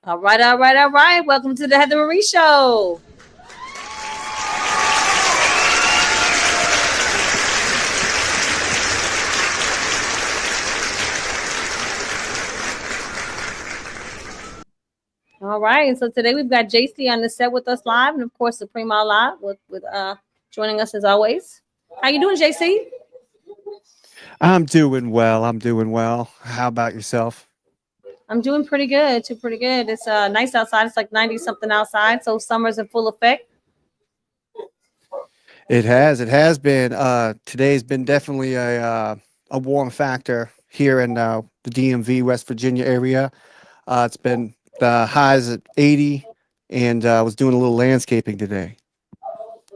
All right, all right, all right. Welcome to the Heather Marie Show. All right, so today we've got JC on the set with us live, and of course Suprema live with joining us as always. How you doing, JC? I'm doing well. I'm doing well. How about yourself? I'm doing pretty good, too pretty good. It's nice outside. It's like 90 something outside, so summer's in full effect. It has. It has been. Today's been definitely a warm factor here in the DMV, West Virginia area. It's been the highs at 80, and I was doing a little landscaping today.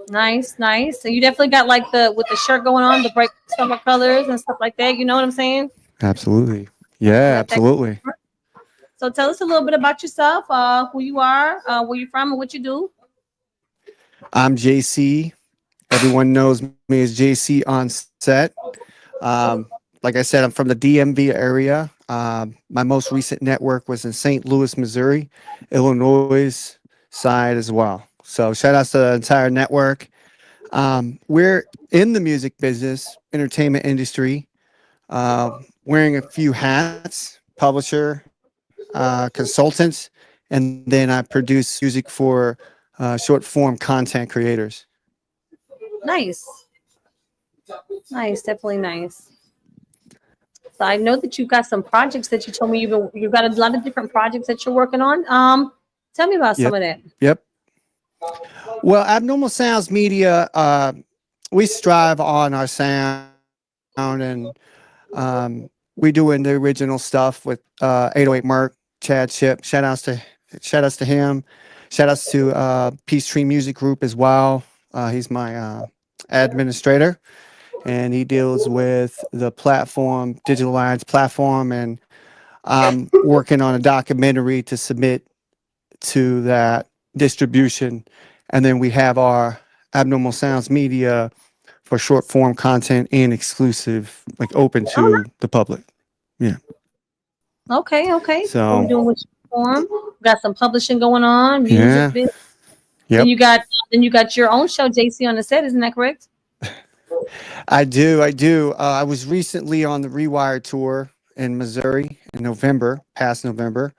Nice, nice. So you definitely got like the with the shirt going on, the bright summer colors and stuff like that. You know what I'm saying? Absolutely. Yeah, You got that. absolutely. So tell us a little bit about yourself, who you are, where you're from, and what you do. I'm JC. Everyone knows me as JC on set. Um, like I said, I'm from the DMV area. My most recent network was in St. Louis, Missouri, Illinois side as well. So shout outs to the entire network. We're in the music business, entertainment industry, wearing a few hats, publisher, consultants, and then I produce music for short form content creators. Nice, nice, definitely nice. So I know that you've got some projects that you told me you've got a lot of different projects that you're working on. Tell me about some Yep. of that. Yep. Well, Abnormal Sounds Media, we strive on our sound and we doing the original stuff with 808 Merc, Chad Ship. Shout outs to him. Shout outs to Peace Tree Music Group as well. He's my administrator, and he deals with the platform, Digital Alliance platform, and I'm working on a documentary to submit to that distribution. And then we have our Abnormal Sounds Media for short form content and exclusive, like open Oh, to the public. Yeah. okay, okay. So we're So, doing what you form. Got some publishing going on, music yeah. business. Then Yep. you got your own show, JC on the set. Isn't that correct? I do. I do. I was recently on the Rewire tour in Missouri in November, past November,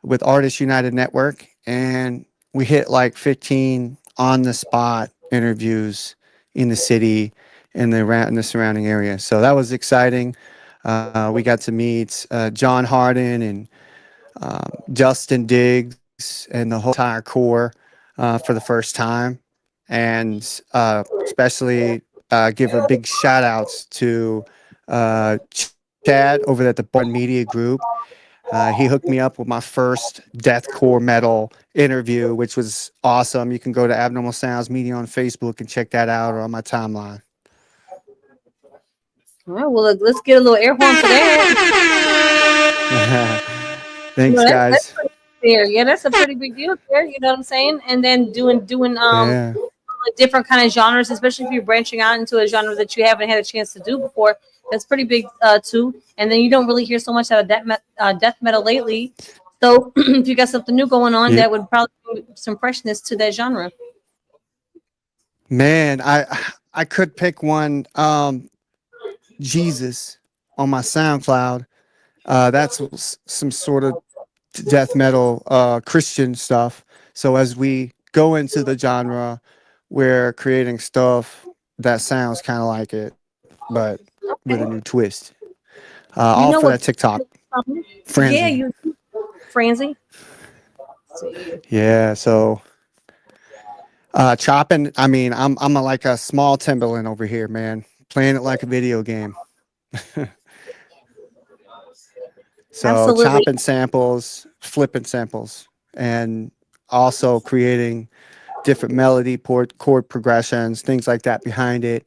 with Artists United Network, and we hit like 15 on the spot interviews in the city and in the surrounding area. So that was exciting. We got to meet John Harden and Justin Diggs and the whole entire core for the first time, and especially give a big shout outs to Chad over at the Barn Media Group. He hooked me up with my first deathcore metal interview, which was awesome. You can go to Abnormal Sounds Media on Facebook and check that out, or on my timeline. All right. Well, let's get a little air horn for that. Thanks, Well, that's guys. pretty big there. Yeah, that's a pretty big deal there. You know what I'm saying? And then doing Yeah. different kind of genres, especially if you're branching out into a genre that you haven't had a chance to do before. That's pretty big too. And then you don't really hear so much out of death metal lately. So if you got something new going on, Yep. that would probably bring some freshness to that genre. Man, I could pick one. Jesus on my SoundCloud. That's some sort of death metal Christian stuff. So as we go into the genre, we're creating stuff that sounds kind of like it, but with a new Okay. twist. All You for know that what? TikTok Yeah, frenzy. you Franzi. Yeah. So chopping. I mean, I'm like a small Timberland over here, man. Playing it like a video game. So Absolutely. chopping samples, flipping samples, and also creating different melody, chord progressions, things like that behind it.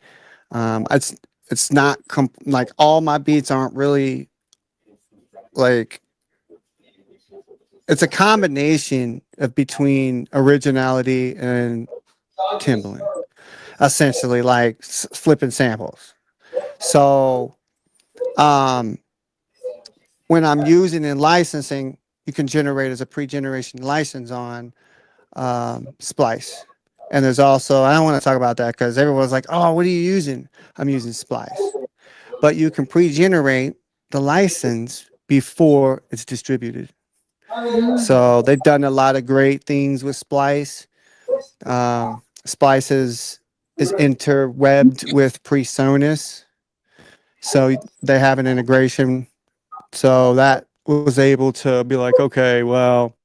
It's not like all my beats aren't really like, it's a combination of between originality and Timbaland, essentially like flipping samples. So um, when I'm using and licensing you can generate as a pre-generation license on Splice. And there's also, I don't want to talk about that because everyone's like, oh, what are you using? I'm using Splice. But you can pre-generate the license before it's distributed. So they've done a lot of great things with Splice. Splice is interwebbed with PreSonus. So they have an integration. So that was able to be like, okay, well,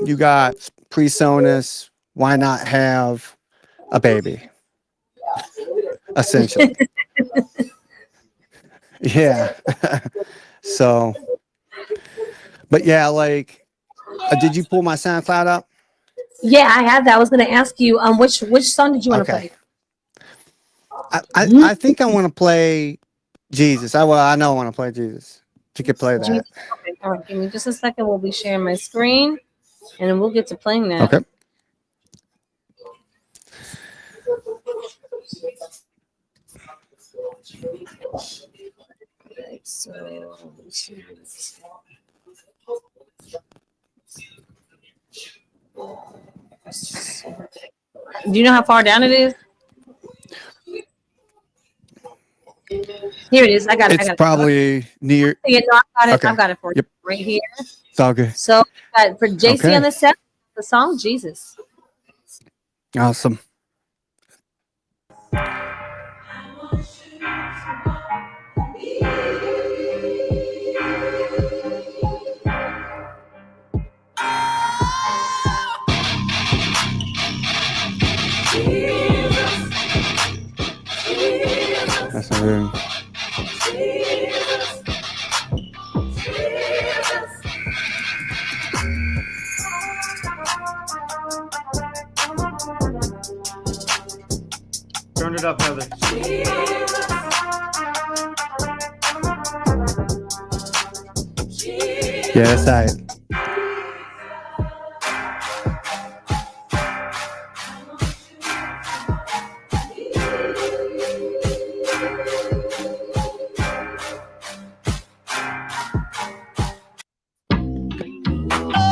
you got PreSonus. Why not have a baby? Essentially. Yeah. So, but yeah, like, did you pull my SoundCloud up? Yeah, I have that. I was going to ask you, which song did you want to Okay. play? I think I want to play Jesus. I know I want to play Jesus. If you could play that. Okay, all right. Give me just a second. We'll be sharing my screen, and then we'll get to playing that. Okay. Okay, so do you know how far down it is? Here it is. I got it. It's probably near. Yeah, no, I got it. Okay. I've got it for you Yep. right here. It's all good. So for JC Okay. on the set, the song Jesus. Awesome. That's a room. Turn it up, Heather. Yeah, that's right.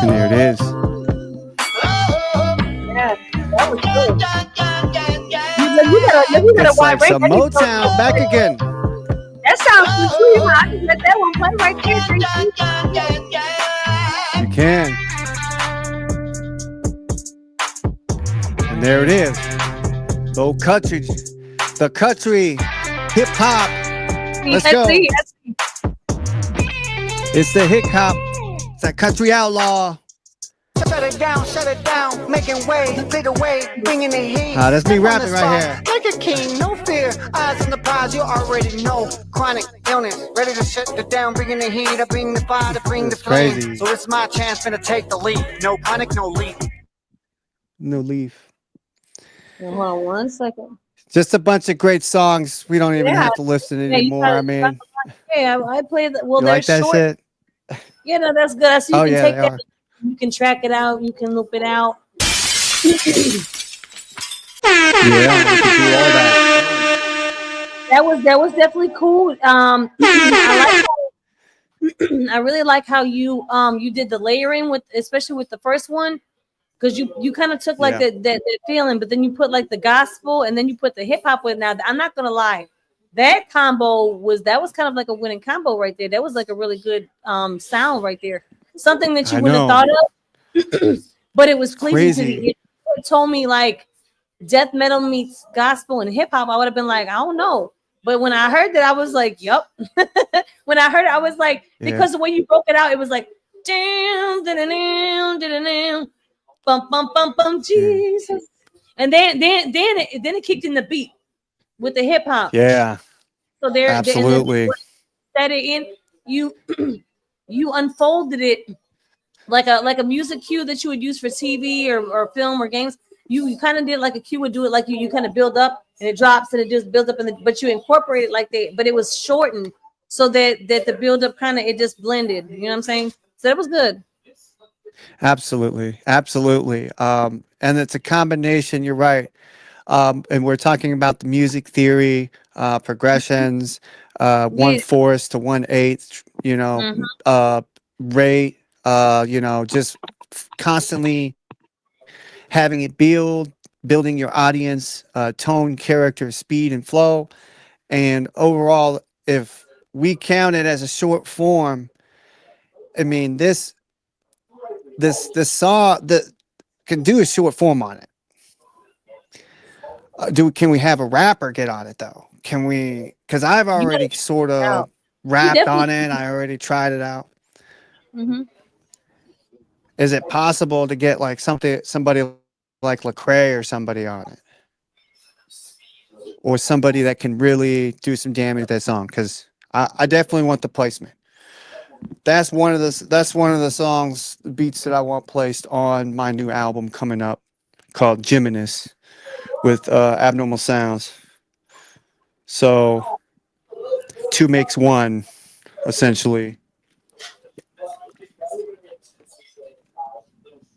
And there it is. Yeah, that was good. You It's like some Motown back again. That sounds sweet. I can let that one play right there. You can. And there it is. The country hip hop. Let's go. It's the hip hop. It's that country outlaw. Shut it down, making way, lead away, bringing the heat. That's me rapping right here. Like a king, no fear, eyes on the prize, you already know. Chronic illness, ready to shut it down, bringing the heat, I bring the fire, to bring the flame. Crazy. So it's my chance, finna take the lead. No chronic, no leaf. No leaf. Hold on one second. Just a bunch of great songs. We don't even have to listen anymore. I mean, yeah, I played that. Well, you they're like that short. Shit? Yeah, no, that's good. So you can take that. Are. You can track it out. You can loop it out. Yeah, we can do all that. That was definitely cool. I really like how you did the layering with, especially with the first one, because you kind of took like that feeling, but then you put like the gospel and then you put the hip hop with. Now I'm not gonna lie, that combo was kind of like a winning combo right there. That was like a really good sound right there. Something that you wouldn't have thought of, but it was pleasing to me. If you told me like death metal meets gospel and hip hop, I would have been like, I don't know. But when I heard that, I was like, yup. When I heard it, I was like, because the way you broke it out, it was like, damn, bum, bum, bum, bum, Jesus. And then it kicked in the beat with the hip hop. Yeah. So there, absolutely. Set it in. You unfolded it like a music cue that you would use for TV or film or games. You kind of did like a cue would do it, like you kind of build up and it drops and it just builds up, but you incorporate it but it was shortened so that the build up kind of it just blended. You know what I'm saying? So that was good. Absolutely. And it's a combination. You're right. And we're talking about the music theory, progressions, one Yeah. fourth to one eighth, Mhm. rate, just constantly having it building your audience, tone, character, speed, and flow. And overall, if we count it as a short form, I mean, this song that can do a short form on it. Can we have a rapper get on it though? Can we? Because I've You gotta already check sort it of out. You rapped definitely. on it. I already tried it out. Hmm. Is it possible to get like somebody like Lecrae or somebody on it, or somebody that can really do some damage to that song? Because I definitely want the placement. That's one of the songs, beats that I want placed on my new album coming up, called Geminis, with Abnormal Sounds. So two makes one, essentially.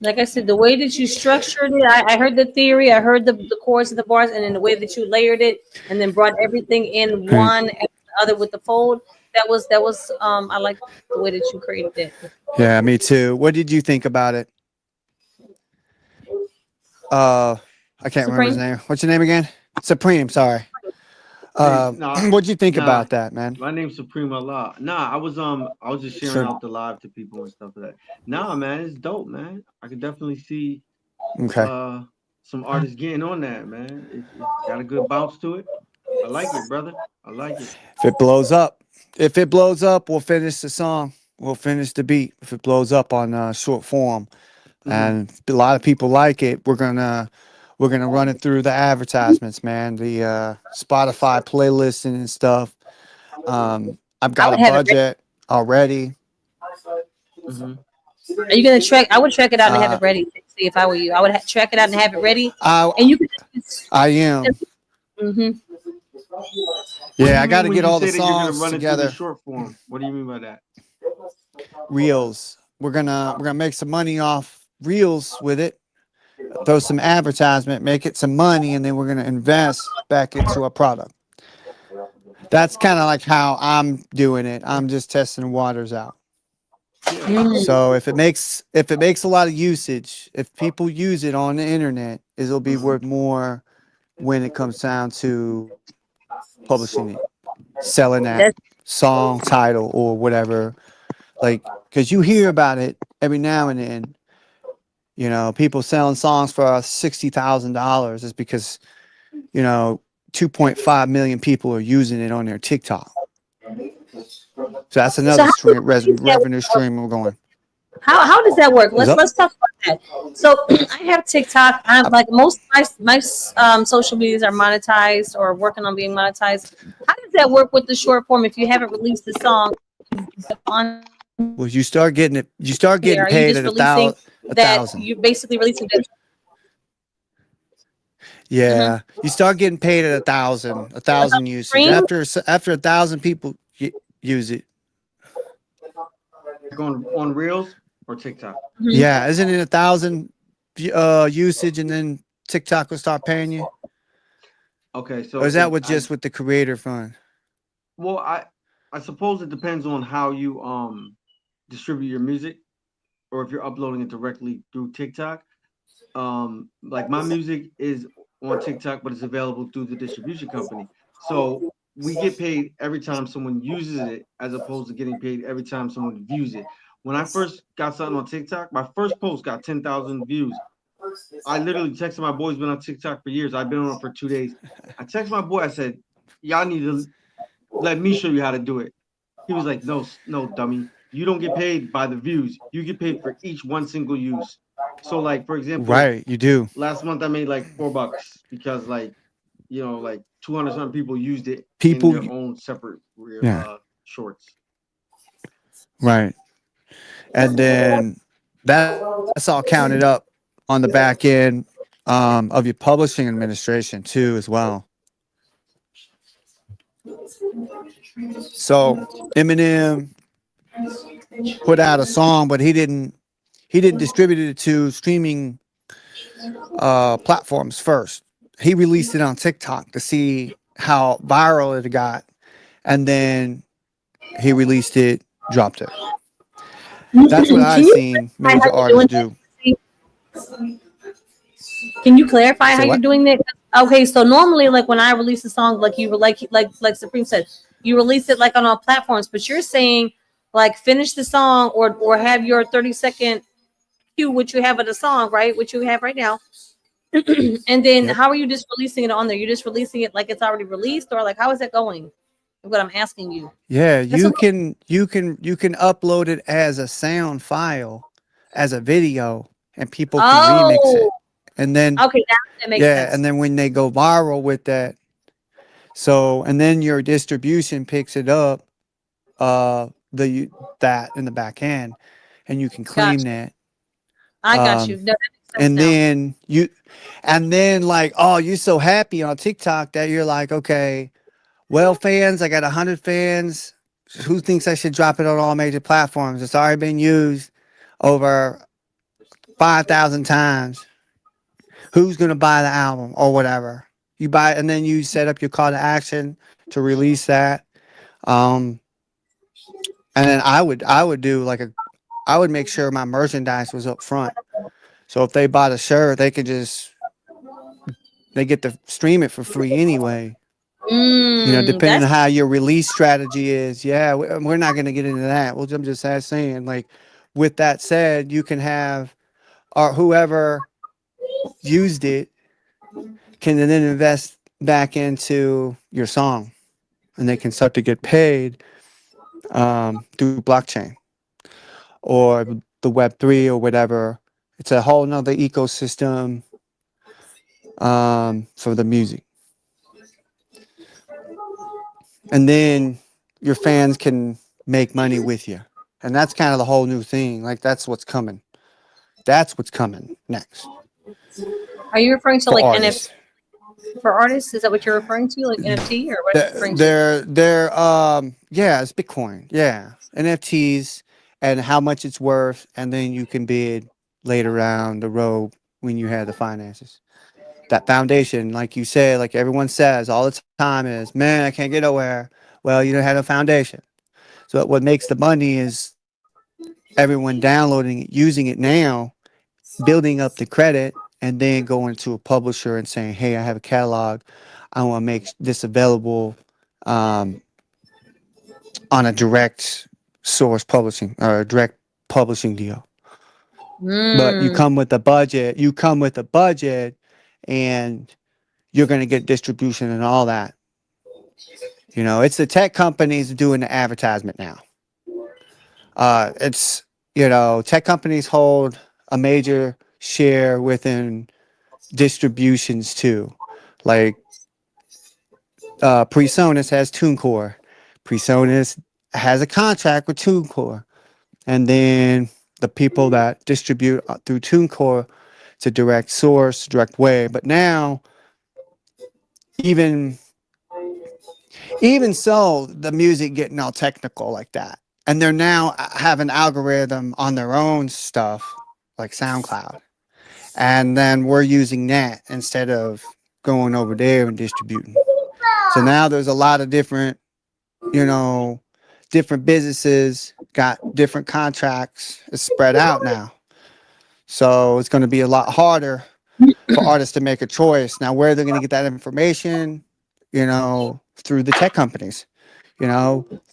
Like I said, the way that you structured it, I heard the theory, I heard the chords and the bars, and then the way that you layered it, and then brought everything in Right. one and the other with the fold. That was I like the way that you created it. Yeah, me too. What did you think about it? Uh, I can't remember his Supreme. name. What's your name again? Supreme. Sorry. Hey, nah, What'd you think nah. about that, man? My name's Supreme Allah. Nah, I was just sharing Sure. out the live to people and stuff like that. Nah, man, it's dope, man. I could definitely see Okay. uh some artists getting on that, man. It's got a good bounce to it. I like it, brother. I like it. If it blows up, we'll finish the song. We'll finish the beat. If it blows up on short form, Hmm. and a lot of people like it, we're gonna run it through the advertisements, man. The Spotify playlist and stuff. I've I got a would have it ready. budget already. Hmm. Are you gonna track? I would track it out and have Uh, it ready. See if I were you, I would track it out and have it ready, I and you could just. I am. Mm-hmm. What do Yeah, you I got mean to when get you all the say that you're gonna songs run it through the together. short form? What do you mean by that? Reels. We're gonna make some money off reels with it. Throw some advertisement, make it some money, and then we're gonna invest back into a product. That's kind of like how I'm doing it. I'm just testing the waters out. Yeah. So if it makes a lot of usage, if people use it on the internet, it'll be Hmm. worth more when it comes down to publishing it, selling that That's song title or whatever. Like, because you hear about it every now and then. People selling songs for $60,000 is because 2.5 million people are using it on their TikTok. So that's so. another How do you think that revenue stream we're going. how does that work? What's Let's up? let's talk about that. So I have TikTok. I'm Uh, like most of my social medias are monetized or working on being monetized. How does that work with the short form if you haven't released the song on well, you start getting it. You start there? getting Are you paid just at a releasing thousand. A that thousand. you're basically releasing that? Hmm. Yeah, you start getting paid at a thousand usage. Stream? After 1,000 people use it. Like on Reels or TikTok. Hmm. Yeah, isn't it 1,000 usage, and then TikTok will start paying you? Okay, Or so is that it what I just with the creator fund? well I suppose it depends on how you distribute your music or if you're uploading it directly through TikTok. Like my music is on TikTok, but it's available through the distribution company. So we get paid every time someone uses it, as opposed to getting paid every time someone views it. When I first got something on TikTok, my first post got 10,000 views. I literally texted my boy who's been on TikTok for years. I've been on it for 2 days. I texted my boy. I said, "Y'all need to let me show you how to do it." He was like, "No, no, dummy. You don't get paid by the views. You get paid for each one single use." So, like for example, Right, you do. last month I made like $4 because like 200 something people used it in People, their own separate yeah, shorts. right. And then that's all counted up on the back end of your publishing administration too, as well. So Eminem put out a song, but he didn't distribute it to streaming platforms first. he released it on TikTok to see how viral it got, and then he released it, dropped it. That's what Can I've you seen clarify how major you're artists doing do. that? Can you clarify how Say you're what? doing that? Okay, so normally, like when I release a song, like you were like Supreme said, you release it like on all platforms, but you're saying like finish the song or have your 30-second cue, which you have of the song, right? Which you have right now, and then Yep. how are you just releasing it on there? You're just releasing it like it's already released, or like how is that going? What I'm asking you. Yeah, That's a, you can upload it as a sound file, as a video, and people can remix oh, it. And then okay, that makes yeah, and sense. then when they go viral with that, so and then your distribution picks it up, the that in the back end, and you can claim Gotcha. that. I got you. Um, No, that makes sense and now. then you, and then like, oh, you're so happy on TikTok that you're like, okay, well, fans, I got 100 fans. Who thinks I should drop it on all major platforms? It's already been used over 5,000 times. Who's gonna buy the album or whatever? You buy, and then you set up your call to action to release that. Um, and then I would do like I would make sure my merchandise was up front. So if they bought a shirt, they get to stream it for free anyway. Depending on That's how your release strategy is. Yeah, we're not going to get into that. Well, I'm just saying, like, with that said, you can have, or whoever used it can then invest back into your song, and they can start to get paid through blockchain or the Web3 or whatever. It's a whole nother ecosystem for the music. And then your fans can make money with you. And that's kind of the whole new thing. Like, that's what's coming. That's what's coming next are you referring to for like NFT artists. for artists? Is that what you're referring to? Like NFT or what are you referring to? Yeah, it's Bitcoin. Yeah. NFTs and how much it's worth. And then you can bid later down the road when you have the finances. That foundation, like you said, like everyone says all the time, is, man, I can't get nowhere. Well, you don't have a foundation. So what makes the money is everyone downloading it, using it now, building up the credit, and then going to a publisher and saying, hey, I have a catalog. I want to make this available um, on a direct source publishing or a direct publishing deal. But you Mm. come with a budget, and you're going to get distribution and all that. It's the tech companies doing the advertisement now. It's, tech companies hold a major share within distributions too. Like PreSonus has TuneCore. PreSonus has a contract with TuneCore. And then the people that distribute through TuneCore to direct source, direct way. But now, even even so, the music getting all technical like that. And they're now have an algorithm on their own stuff, like SoundCloud. And then we're using that instead of going over there and distributing. So now there's a lot of you know, different businesses got different contracts. It's spread out now. So it's going to be a lot harder for artists to make a choice. Now, where they're going to get that information, through the tech companies,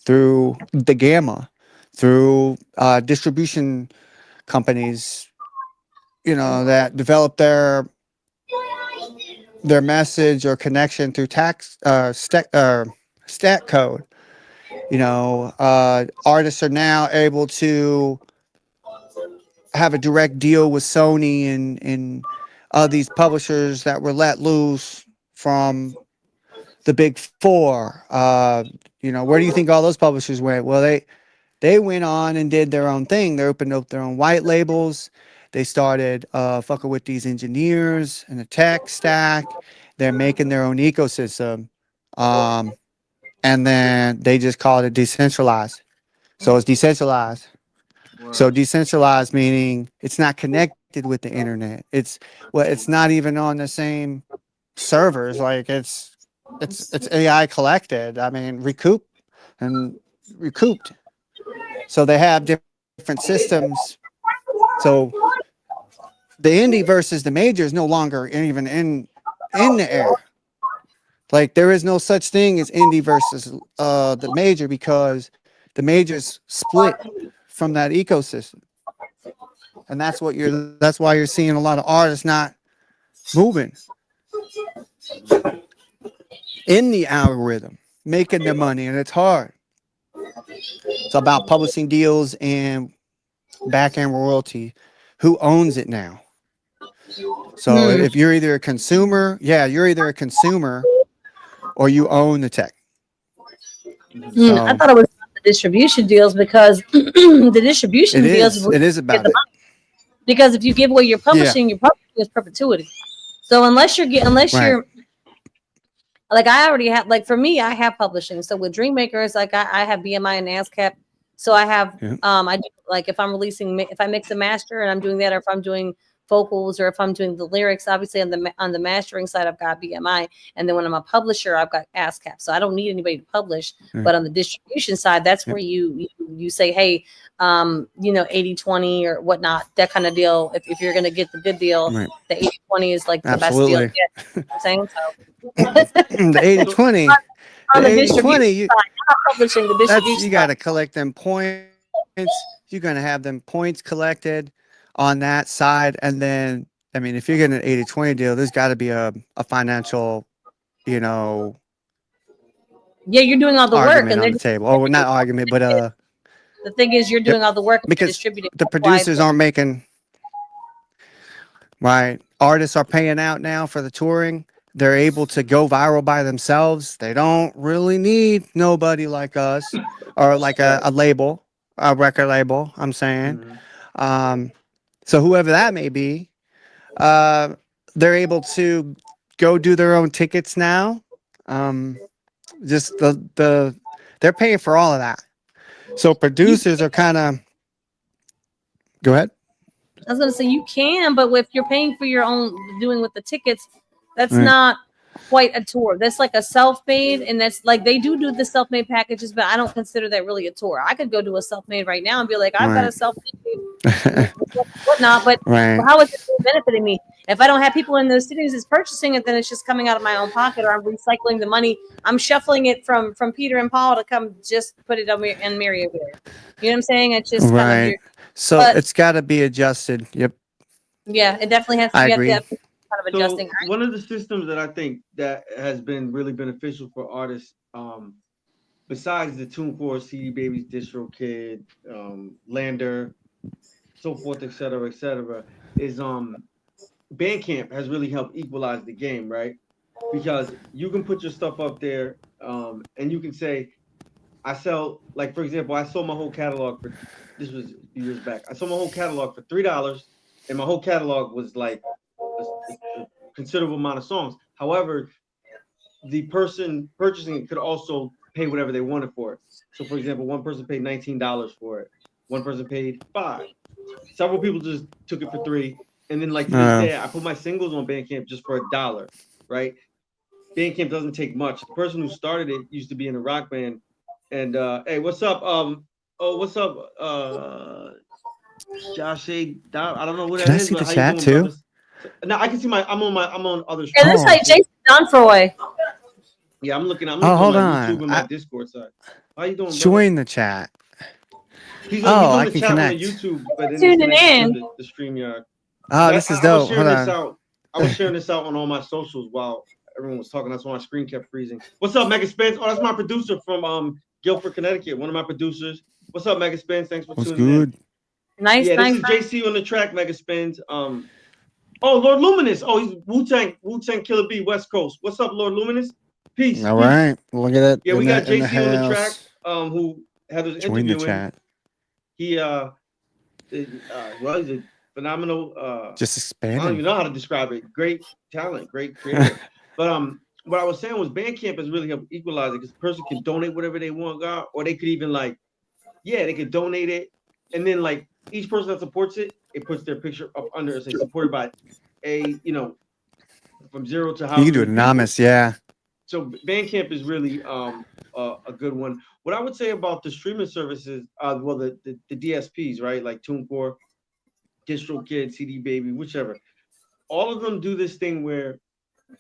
through the Gamma, through distribution companies, that develop their message or connection through stat code. Artists are now able to have a direct deal with Sony and these publishers that were let loose from the big four. Where do you think all those publishers went? Well, they went on and did their own thing. They opened up their own white labels. They started fucking with these engineers and the tech stack. They're making their own ecosystem. Um, and then they just called it decentralized. So it's decentralized. So Word. decentralized meaning it's not connected with the internet. It's not even on the same servers. Like it's AI collected. I mean, recouped. So they have different systems. So the indie versus the major is no longer even in the air. Like there is no such thing as indie versus the major because the majors split from that ecosystem. And that's why you're seeing a lot of artists not moving in the algorithm, making their money, and it's hard. It's about publishing deals and back end royalty. Who owns it now? So Hmm. if you're either a consumer, you're either a consumer or you own the tech. Mhm. I So thought it was the distribution deals because the distribution deals it is get about the it. money. Because if you give away your Yeah, publishing is perpetuity. So unless right. you're like I already have like for me I have publishing. So with Dream Makers, like I have BMI and ASCAP. So I have Yeah. I do like if I'm releasing if I mix and master and I'm doing that, or if I'm doing vocals, or if I'm doing the lyrics, obviously on the mastering side I've got BMI, and then when I'm a publisher I've got ASCAP. So I don't need anybody to publish, Right. but on the distribution side that's Yep. where you say, hey, 80-20 or whatnot, that kind of deal. If you're gonna get the good deal, Right. the 80-20 is like the best deal to Absolutely. get. You know what I'm saying The so. 80 So 20, On the the 80 distribution 20, side, not publishing, the that's, distribution you got side. to collect them points. You're going to have them points collected on that side. And then, I mean, if you're getting an 80 20 deal, there's got to be a financial, you know, Yeah, you're doing all the work, argument and on they're the just table. Oh, not argument, but, the thing is, you're yep. doing all the work and they're Because distributing. the That's why producers aren't making, right? Artists are paying out now for the touring. They're able to go viral by themselves. They don't really need nobody like us or like right. a label, a record label. I'm saying. Mhm. Um, so whoever that may be, uh, they're able to go do their own tickets now. Um, just they're paying for all of that. So you. producers are kind of go ahead. I was gonna say you can, but if you're paying for your own doing with the tickets, that's Right. not quite a tour. That's like a self-made, and that's like they do the self-made packages, but I don't consider that really a tour. I could go do a self-made right now and be like, I've got a Right. self-made whatnot, but Right. how is it really benefiting me? If I don't have people in those cities that's purchasing it, then it's just coming out of my own pocket, or I'm recycling the money. I'm shuffling it from Peter and Paul to come just put it on me and Mariee over there. You know what I'm saying? It's just kind of Right. your, So but it's got to be adjusted. Yep. yeah, it definitely has to I be agree. kind of adjusting. So one of the systems that I think that has been really beneficial for artists, besides the TuneCore, CD Babies, DistroKid, Lander, so forth, et cetera, is Bandcamp has really helped equalize the game, right? Because you can put your stuff up there, and you can say, I sell, like for example, I sold my whole catalog for, this was a few years back. I sold my whole catalog for $3, and my whole catalog was like a considerable amount of songs. However, the person purchasing it could also pay whatever they wanted for it. So, for example, one person paid $19 for it. One person paid $5. Several people just took it for $3. And then, like to this Uh, day, I put my singles on Bandcamp just for $1, right? Bandcamp doesn't take much. The person who started it used to be in a rock band. And hey, what's up? What's up? Josh A. I don't know who can that I is, see but the how you chat doing, too? brothers? So, now I can see I'm on other Yeah, streams. that's Oh, like Jason Donfroy. Yeah, I'm oh, looking on hold my on. YouTube and my Discord side. How you doing, brother? Join the chat. He's Oh, on I the can chat on the connect. YouTube, but then he's Tuning connected through in. the StreamYard. Oh, Because this is I was dope. sharing Hold this on. out. I was sharing this out on all my socials while everyone was talking. That's why my screen kept freezing. What's up, Mega Spence? Oh, that's my producer from Guilford, Connecticut. One of my producers. What's up, Mega Spence? Thanks for What's tuning in. good? Nice, Yeah, this nice. is JC on the track, Mega Spence. Oh, Lord Luminous. Oh, he's Wu-Tang Killer B, West Coast. What's up, Lord Luminous? Peace, All peace. right. Look at it Yeah, we got in the JC on the track, house. who Heather's Join the interviewing. chat. He well, he's a phenomenal Just I don't expanding. even know how to describe it. Great talent, great creator. But what I was saying was Bandcamp has really helped equalize it because the person can donate whatever they want, God, or they could even they could donate it, and then like each person that supports it, it puts their picture up under it, say supported by a from zero to You however can do it many people. anonymous. Yeah. So Bandcamp is really a good one. What I would say about the streaming services, well, the DSPs, right, like TuneCore, DistroKid, CD Baby, whichever, all of them do this thing where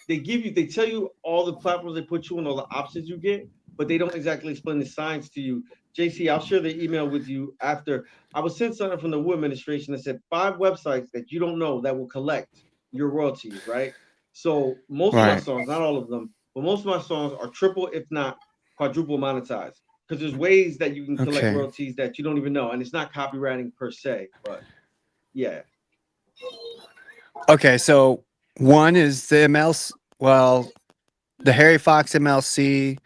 they tell you all the platforms they put you on, all the options you get, but they don't exactly explain the science to you. JC, I'll share the email with you after. I was sent something from the Wu administration that said 5 websites that you don't know that will collect your royalties, right? So most of my Right. songs, not all of them, but most of my songs are triple, if not quadruple monetized. Because there's ways that you can collect Okay. royalties that you don't even know, and it's not copywriting per se, but yeah. Okay. So one is the MLS. Well, the Harry Fox MLC.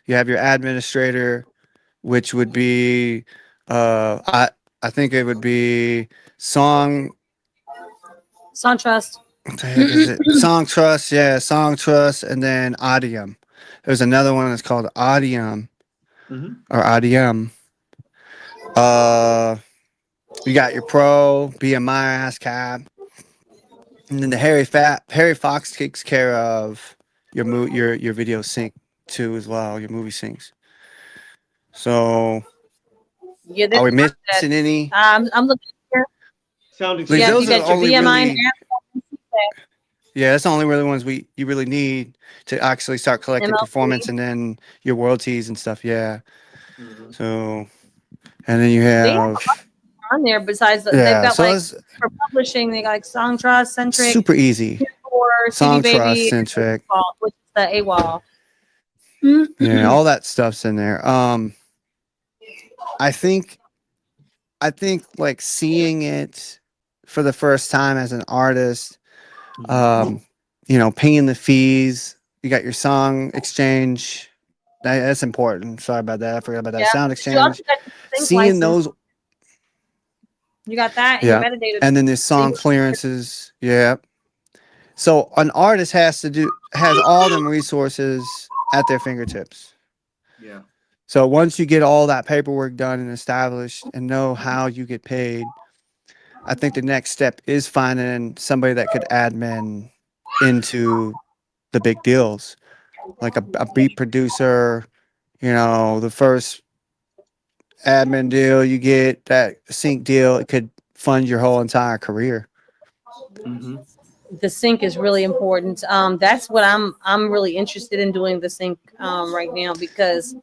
You have your administrator, which would be, I think it would be song. SunTrust. What the heck is it? Song Trust. Yeah, Song Trust, and then Audium. There's another one that's called Audium Hmm. or Audium. Uh, you got your Pro, BMI, ASCAP, and then the Harry Fox takes care of your video sync too as well, your movie syncs. So Yeah, are there's we a bunch of missing any? that. I'm looking here. Sound Like Yeah, you those Exchange. are the got your only BMI and really, yeah, that's the only really ones you really need to actually start collecting performance MLC. and then your royalties and stuff. Yeah. Hmm. So and then you They have have, on there besides they've yeah. got So like it's for publishing they got like SongTrust, Centric, super easy. or CD Song Trust, Baby, and Centric, AWOL, which is the AWOL. yeah, all that stuff's in there. I think I think like seeing it for the first time as an artist, Hmm. um, paying the fees. You got your song exchange. That's important. Sorry about that. I forgot about that. Yeah, Sound but you also exchange. got your sync Seeing license. those, You got that and your yeah. metadata. And then there's So song clearances. Yeah. So an artist has all them resources at their fingertips. Yeah. So once you get all that paperwork done and established and know how you get paid, I think the next step is finding somebody that could admin into the big deals, like a beat producer. The first admin deal you get, that sync deal, it could fund your whole entire career. Hmm. the sync is really important. That's what I'm really interested in doing the sync right now because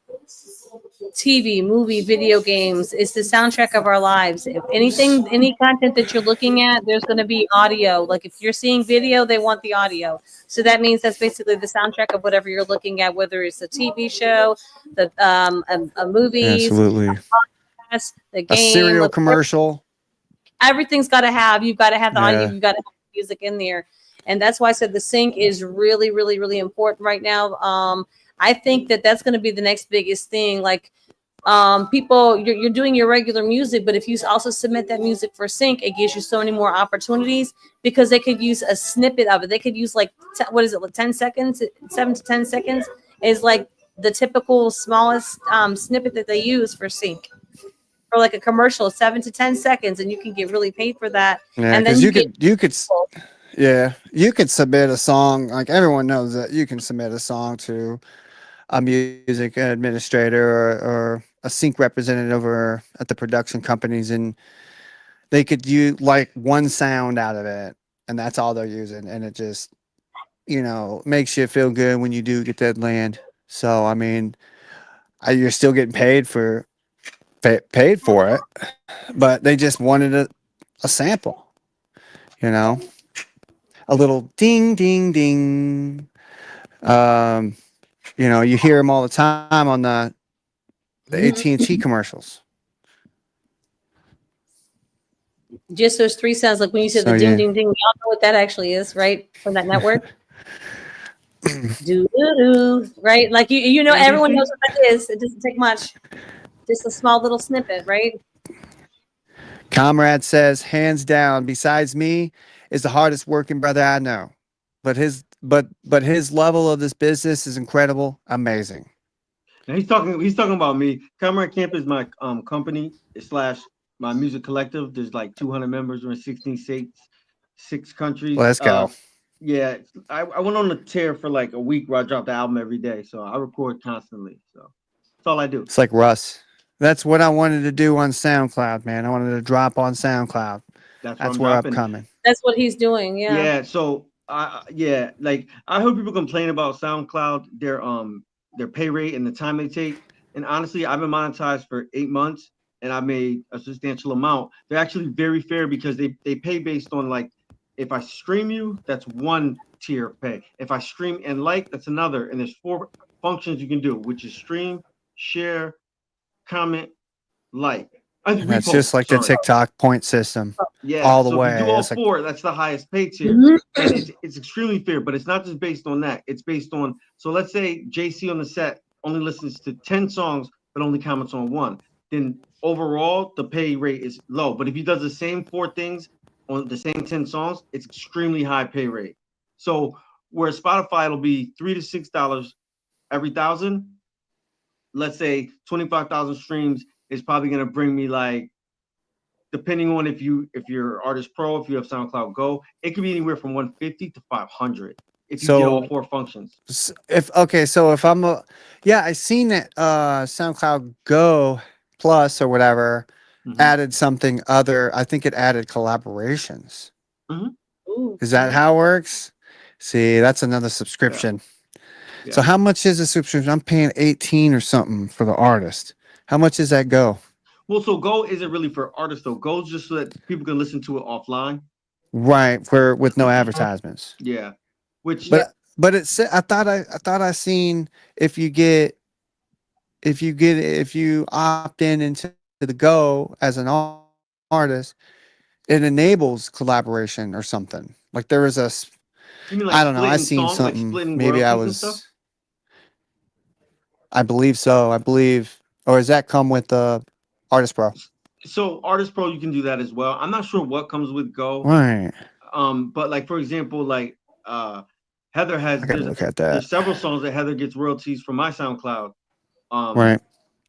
TV, movie, video games, it's the soundtrack of our lives. If anything, any content that you're looking at, there's going to be audio. Like if you're seeing video, they want the audio. So that means that's basically the soundtrack of whatever you're looking at, whether it's a TV show, a movies, Absolutely. the A game, cereal like commercial. everything's got to have. You've got to have the audio. Yeah. You've got to have the music in there, and that's why I said the sync is really, really, really important right now. I think that that's going to be the next biggest thing. Like people you're doing your regular music, but if you also submit that music for sync, it gives you so many more opportunities because they could use a snippet of it. They could use like what is it, like 10 seconds, 7 to 10 seconds is like the typical smallest snippet that they use for sync for like a commercial, 7 to 10 seconds, and you can get really paid for that. Yeah, And then because you get you could submit a song. Like everyone knows that you can submit a song to a music administrator or a sync representative or at the production companies, and they could use like one sound out of it, and that's all they're using, and it just makes you feel good when you do get that land. So I mean, you're still getting paid for it, but they just wanted a sample, you know, a little ding ding ding. Um, you hear them all the time on the AT&T commercials. just those three sounds. Like when you said So the ding yeah. ding ding, y'all know what that actually is, right? From that network. Do do do, right? Like you know, everyone NBC. knows what that is. It doesn't take much. Just a small little snippet, right? Comrade says, hands down, besides me, is the hardest working brother I know. But his level of this business is incredible, amazing. Now he's talking about me. Comrade Camp is my company slash my music collective. There's like 200 members. We're in 16 states, 6 countries. Let's go. Yeah, I went on a tear for like a week where I dropped the album every day, so I record constantly. So that's all I do. It's like Russ. That's what I wanted to do on SoundCloud, man. I wanted to drop on SoundCloud. That's where That's I'm where I'm dropping. coming. That's what he's doing. Yeah. Yeah, so yeah, like I heard people complain about SoundCloud, their pay rate and the time they take. And honestly, I've been monetized for 8 months and I made a substantial amount. They're actually very fair because they pay based on like if I stream you, that's one tier of pay. If I stream and like, that's another. And there's four functions you can do, which is stream, share, comment, like. I And that's repost, just like the sorry. TikTok point system Yeah, all the so if you do way. all It's like, four, that's the highest pay tier. Mhm. And it's extremely fair, but it's not just based on that. It's based on, so let's say JC on the set only listens to 10 songs, but only comments on one. Then overall, the pay rate is low. But if he does the same four things on the same 10 songs, it's extremely high pay rate. So where Spotify it'll be $3 to $6 every thousand, let's say 25,000 streams is probably gonna bring me like, depending on if you're Artist Pro, if you have SoundCloud Go, it could be anywhere from 150 to 500 if you get all so four functions. if okay, so if I'm a yeah, I seen that SoundCloud Go Plus or whatever Mm-hmm. added something other. I think it added collaborations. Mm-hmm. Ooh. Is that how it works? See, that's another subscription. Yeah. So how much is a subscription? I'm paying 18 or something for the artist. How much does that go? Well, so Go isn't really for artists though. Go's just so that people can listen to it offline. Right, for with no advertisements. Yeah. Which But it said I thought I seen if you get if you opt in into the Go as an artist, it enables collaboration or something. Like there was you mean like I don't know. I splitting seen song, like something. splitting Maybe I royalties and stuff? was. I believe so. I believe, or does that come with the Artist Pro? So Artist Pro, you can do that as well. I'm not sure what comes with Go. Right. But like for example, like Heather has I gotta look at that. there's several songs that Heather gets royalties from my SoundCloud. Right.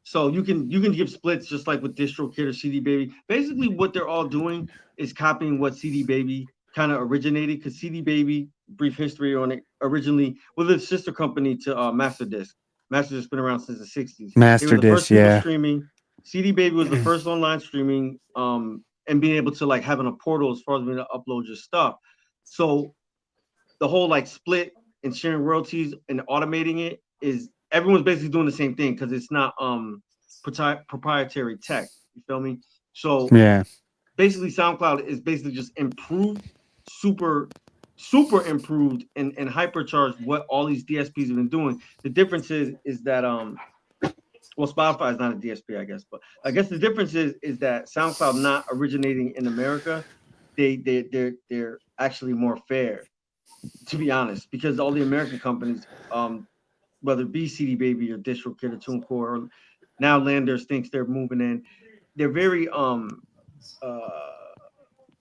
So you can give splits just like with DistroKid or CD Baby. Basically, what they're all doing is copying what CD Baby kind of originated. Because CD Baby, brief history on it, originally was a sister company to Masterdisc. Masterdisc been around since the '60s. They were Master the first Dish. people Yeah. streaming. CD Baby was the first online streaming, and being able to like having a portal as far as being able to upload your stuff. So the whole like split and sharing royalties and automating it is everyone's basically doing the same thing because it's not proprietary tech. You feel me? So Yeah. basically, SoundCloud is basically just improved, super improved and hypercharged what all these DSPs have been doing. The difference is that well, Spotify is not a DSP, I guess, but I guess the difference is that SoundCloud not originating in America, they're actually more fair, to be honest, because all the American companies, whether it be CD Baby or DistroKid or TuneCore, or now Landers thinks they're moving in, they're very uh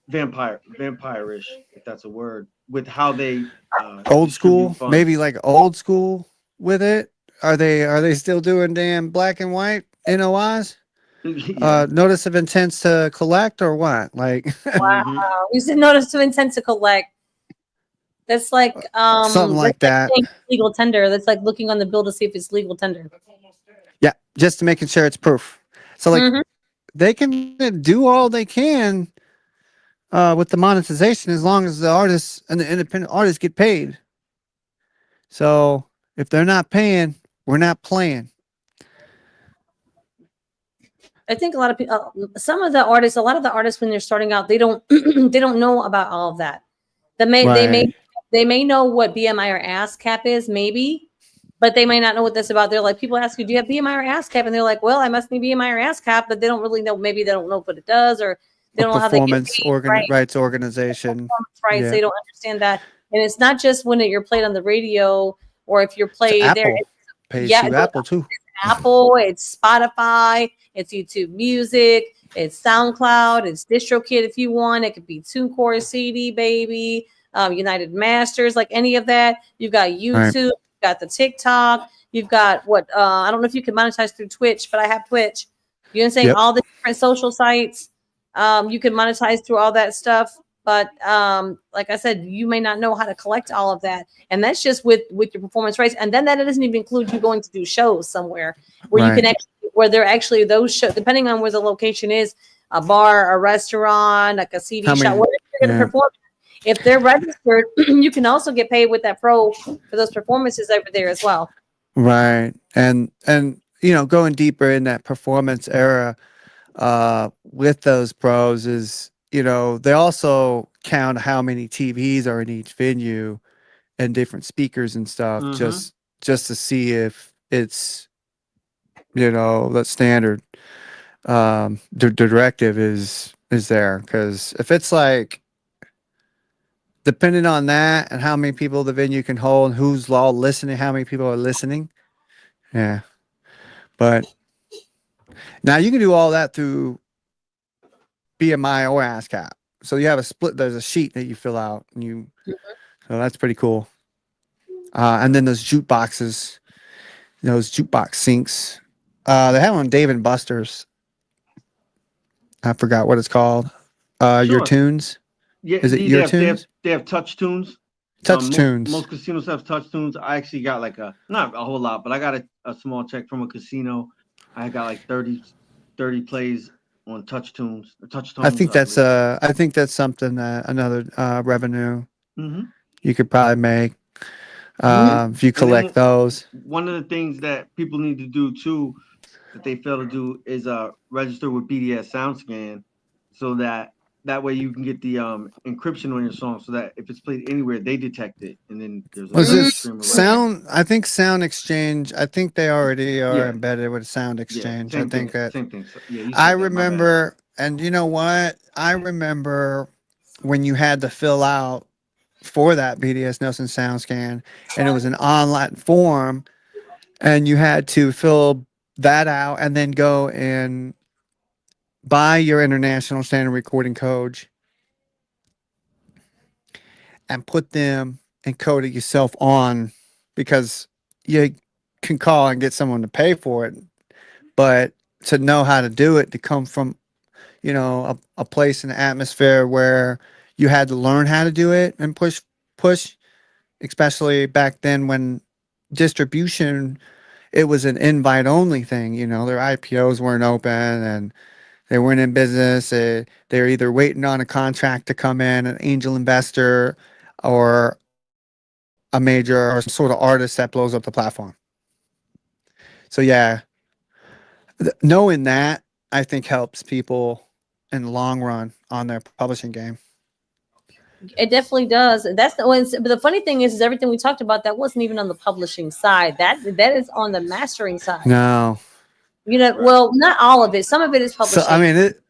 vampire-ish, if that's a word, with how they Old distribute school. funds. Maybe like old school with it. Are they still doing damn black and white NOIs? Yeah. Notice of intents to collect or what? Like Wow. Hmm. You said notice to intent to collect. That's like something like that. saying legal tender. That's like looking on the bill to see if it's legal tender. Yeah, just making sure it's proof. So like Mhm. they can do all they can with the monetization as long as the artists and the independent artists get paid. So if they're not paying, we're not playing. I think a lot of people, some of the artists, a lot of the artists when they're starting out, they don't they don't know about all of that. Right. They may know what BMI or ASCAP is, maybe, but they may not know what that's about. They're like, people ask you, do you have BMI or ASCAP? And they're like, well, I must need BMI or ASCAP, but they don't really know. Maybe they don't know what it does, or they A don't know how they get performance paid, right? rights organization. Rights, Yeah. they don't understand that. And it's not just when you're played on the radio or if you're It's played there. Apple pays Yeah, you Apple too. Apple, it's Spotify, it's YouTube Music, it's SoundCloud, it's DistroKid if you want. It could be TuneCore, CD Baby, United Masters, like any of that. You've got YouTube, you've got the TikTok, you've got what I don't know if you can monetize through Twitch, but I have Twitch. You know what I'm saying? Yep. All the different social sites. You can monetize through all that stuff. but like I said, you may not know how to collect all of that, and that's just with your performance rights. And then that doesn't even include you going to do shows somewhere where you Right. can actually, where they're actually those shows, depending on where the location is, a bar, a restaurant, like a CD How shop, many? whatever you're going to Yeah. perform. If they're registered, you can also get paid with that pro for those performances over there as well. Right. And you know, going deeper in that performance era, with those pros is, you know, they also count how many TVs are in each venue and different speakers and stuff, Mm-hmm. just to see if it's, you know, the standard the directive is there. Because if it's like depending on that and how many people the venue can hold, who's all listening, how many people are listening. Yeah. But now you can do all that through BMI or ASCAP. So you have a split. There's a sheet that you fill out, and you. So that's pretty cool. And then those jukeboxes, those jukebox syncs. They have one Dave and Buster's. I forgot what it's called. Your Sure. Tunes. Yeah, Is it they Your have they have Tunes? they have touch tunes. Touch Most Tunes. casinos have touch tunes. I actually got like a not a whole lot, but I got a small check from a casino. I got like 30 plays on touch tunes or touch tones, I believe. I think that's something that another revenue Hmm. you could probably make Mhm. if you And then collect those. one of the things that people need to do too that they fail to do is register with BDS SoundScan so that that way you can get the encryption on your song so that if it's played anywhere they detect it and then there's a Was direct this stream of revenue. Sound? I think Sound Exchange. I think they already are Yeah, embedded with Sound yeah, Exchange. I think that same thing. So, yeah, you I said that. My bad. remember, and you know what? I remember when you had to fill out for that BDS Nelson Sound Scan, and it was an online form, and you had to fill that out and then go and buy your international standard recording codes and put them and code it yourself on because you can call and get someone to pay for it. But to know how to do it, to come from, you know, a place and atmosphere where you had to learn how to do it and push, especially back then when distribution, it was an invite only thing, you know, their IPOs weren't open and they weren't in business. They're either waiting on a contract to come in, an angel investor, or a major or some sort of artist that blows up the platform. So yeah, knowing that I think helps people in the long run on their publishing game. It definitely does. That's the one. But the funny thing is everything we talked about that wasn't even on the publishing side. That is on the mastering side. No, You know, Right. well, not all of it. Some of it is so I publishing. mean it.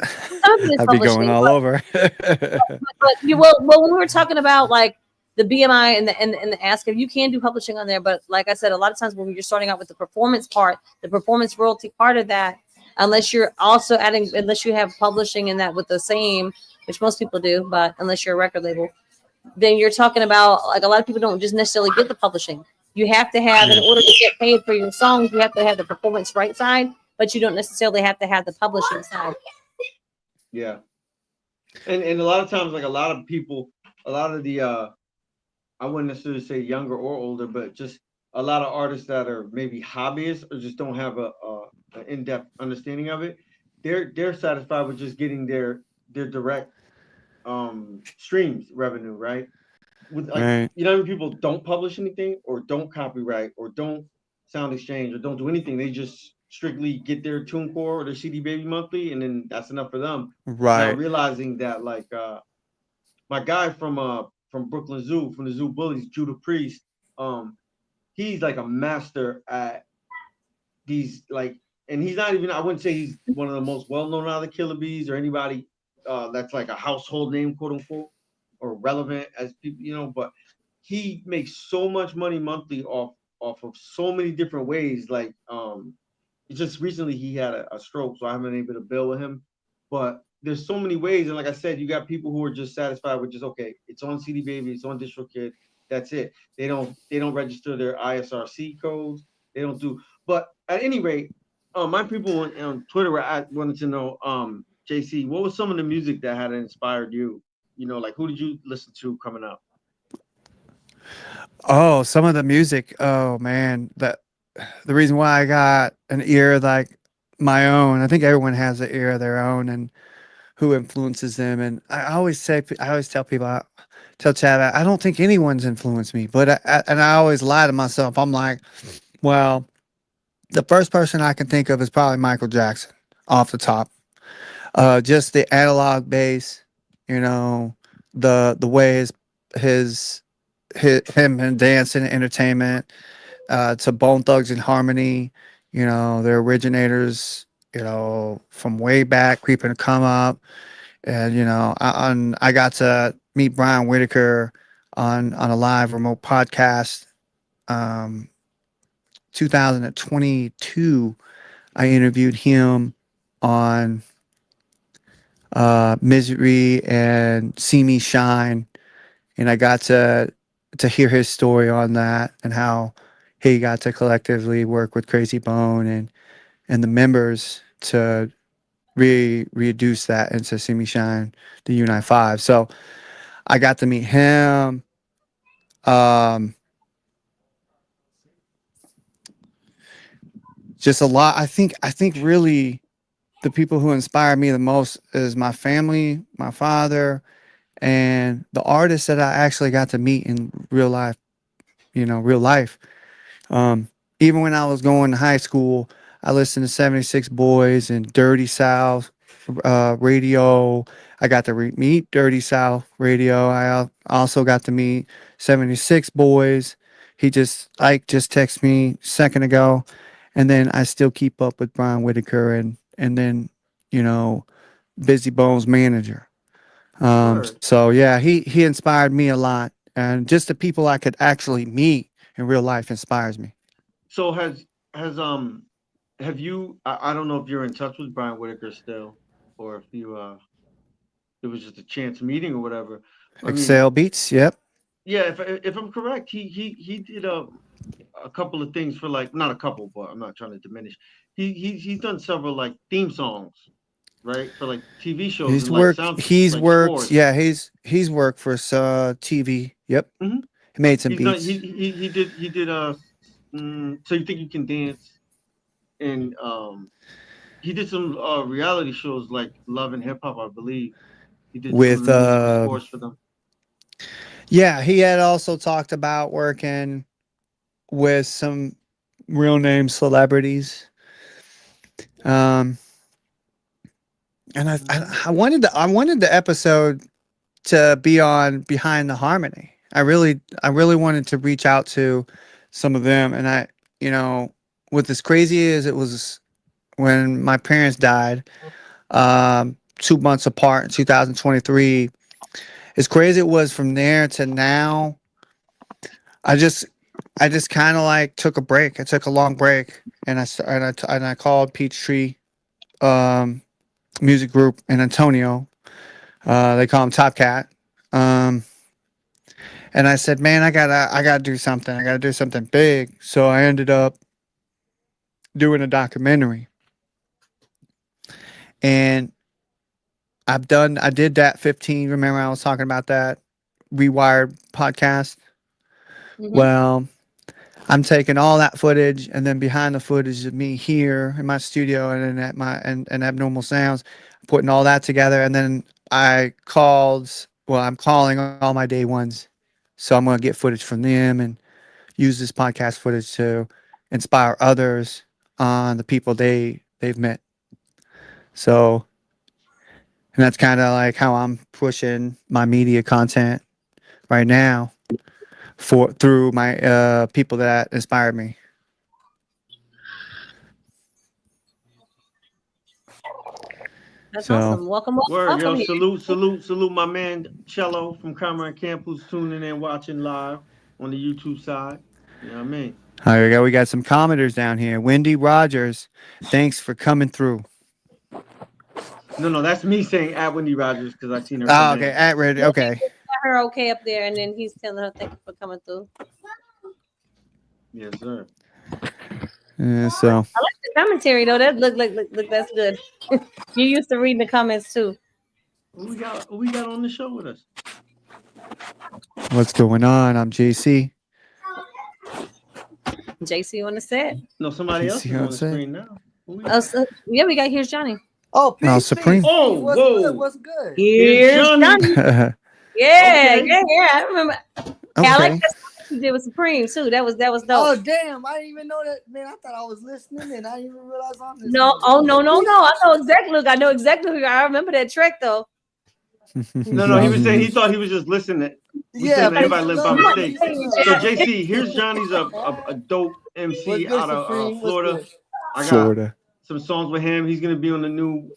Some of it is I'd be going publishing. all over. But you well when we were talking about like the BMI and the ask if you can do publishing on there, but like I said, a lot of times when you're starting out with the performance part, the performance royalty part of that, unless you're also adding, unless you have publishing in that with the same, which most people do, but unless you're a record label, then you're talking about like a lot of people don't just necessarily get the publishing. You have to have, in Yeah. order to get paid for your songs, you have to have the performance right side, but you don't necessarily have to have the publishing side. Yeah, and a lot of times, like a lot of people, a lot of the I wouldn't necessarily say younger or older, but just a lot of artists that are maybe hobbyists or just don't have an in-depth understanding of it. They're satisfied with just getting their direct streams revenue, right? With like Right. you know, how many people don't publish anything or don't copyright or don't sound exchange or don't do anything. They just strictly get their TuneCore or their CD Baby monthly, and then that's enough for them. Not Right. realizing that like my guy from Brooklyn Zoo, from the Zoo Bullies, Judah Priest, um, he's like a master at these like, and he's not even. I wouldn't say he's one of the most well known out of the Killer Bees or anybody that's like a household name, quote unquote, or relevant as people, you know. But he makes so much money monthly off of so many different ways. Like just recently he had a stroke, so I haven't been able to bill with him. But there's so many ways, and like I said, you got people who are just satisfied with just okay, it's on CD Baby, it's on DistroKid, that's it. They don't register their ISRC codes. They don't do. But at any rate, my people on Twitter were wanted to know, JC, what was some of the music that had inspired you? like who did you listen to coming up? Oh, some of the music. Oh man, the reason why I got an ear like my own. I think everyone has an ear of their own, and who influences them. And I always tell people, tell Chad, I don't think anyone's influenced me, but and I always lie to myself. I'm like, well, the first person I can think of is probably Michael Jackson off the top. Just the analog bass, you know, the way his, him and dance and entertainment, to Bone Thugs and Harmony, their originators, from way back, creeping to come up. And I got to meet Brian Whitaker on a live remote podcast. um 2022, I interviewed him on Misery and See Me Shine, and I got to hear his story on that and how he got to collectively work with Crazy Bone and the members to reduce that into See Me Shine, the Unite 5. So I got to meet him. Um, just a lot. I think really the people who inspire me the most is my family, my father, and the artists that I actually got to meet in real life. Real life. Um, Even when I was going to high school, I listened to 76 Boys and Dirty South radio. I got to meet Dirty South radio. Also got to meet 76 Boys. Ike just texted me a second ago, and then I still keep up with Brian Whitaker and then you know Busy Bones manager. Word. So yeah, he inspired me a lot, and just the people I could actually meet in real life inspires me. So has have you? I don't know if you're in touch with Brian Whitaker still, or if you it was just a chance meeting or whatever. I mean, Excel Beats, yep. yeah, if I'm correct, he did a couple of things for like not a couple, but I'm not trying to diminish. He's done several like theme songs, right, for like TV shows He's and like worked. sound He's like worked. scores. Yeah, he's worked for TV. Yep, Hmm. he made some He's done. beats He did. So you think you can dance and he did some reality shows like Love and Hip Hop, I believe. He did some of with. the musical scores for them. Yeah, he had also talked about working with some real name celebrities. Um, and I wanted the episode to be on Behind the Harmony. I really wanted to reach out to some of them, and you know, what as crazy as it was when my parents died, 2 months apart in 2023. As crazy it was from there to now, I just I just kind of like took a break. I took a long break, and I called Peachtree um, Music Group in Antonio. They call him Top Cat. Um, and I said, man, I gotta do something. I gotta do something big. So I ended up doing a documentary, and I did that 15. Remember, I was talking about that Rewired podcast. Hmm. Well, I'm taking all that footage, and then behind the footage of me here in my studio and then at my and Abnormal Sounds, putting all that together. And then I'm calling all my day ones. So I'm gonna get footage from them and use this podcast footage to inspire others on the people they've met. So, and that's kind of like how I'm pushing my media content right now for through my people that inspired me. That's So awesome. Welcome, Word, yo, welcome here. salute my man Cello from Comrade Camp who's tuning in, watching live on the YouTube side. You know what I mean? we got some commenters down here. Wendy Rogers, thanks for coming through. No, that's me saying at Wendy Rogers because I seen her Oh, come okay, in. at ready. Yeah, Okay, got her okay up there, and then he's telling her thank you for coming through. Yes, sir. so I like the commentary though. That look that's good. You used to reading the comments too. Who we got on the show with us? What's going on? I'm JC. JC on the set. No, somebody else JC is on on the set. screen now. Who we Oh, got? yeah, we got here's Johnny. Oh, No, peace, Supreme. peace, Oh, peace. What's whoa. good? What's good? Here's Here's Johnny. Johnny. Okay. Yeah, yeah. I remember. Hey, I like that song you did with Supreme too. That was dope. Oh, damn. I didn't even know that. Man, I thought I was listening and I didn't even realize I'm listening. No, oh no. I know exactly. Look, I know exactly who you are. I remember that track though. No, he was saying he thought he was just listening. We Yeah, said peace everybody and lives by love, mistake. peace and love. So JC, here's Johnny's a dope What's MC good, out of Supreme? What's Florida. good? I got Florida. some songs with him. He's gonna be on the new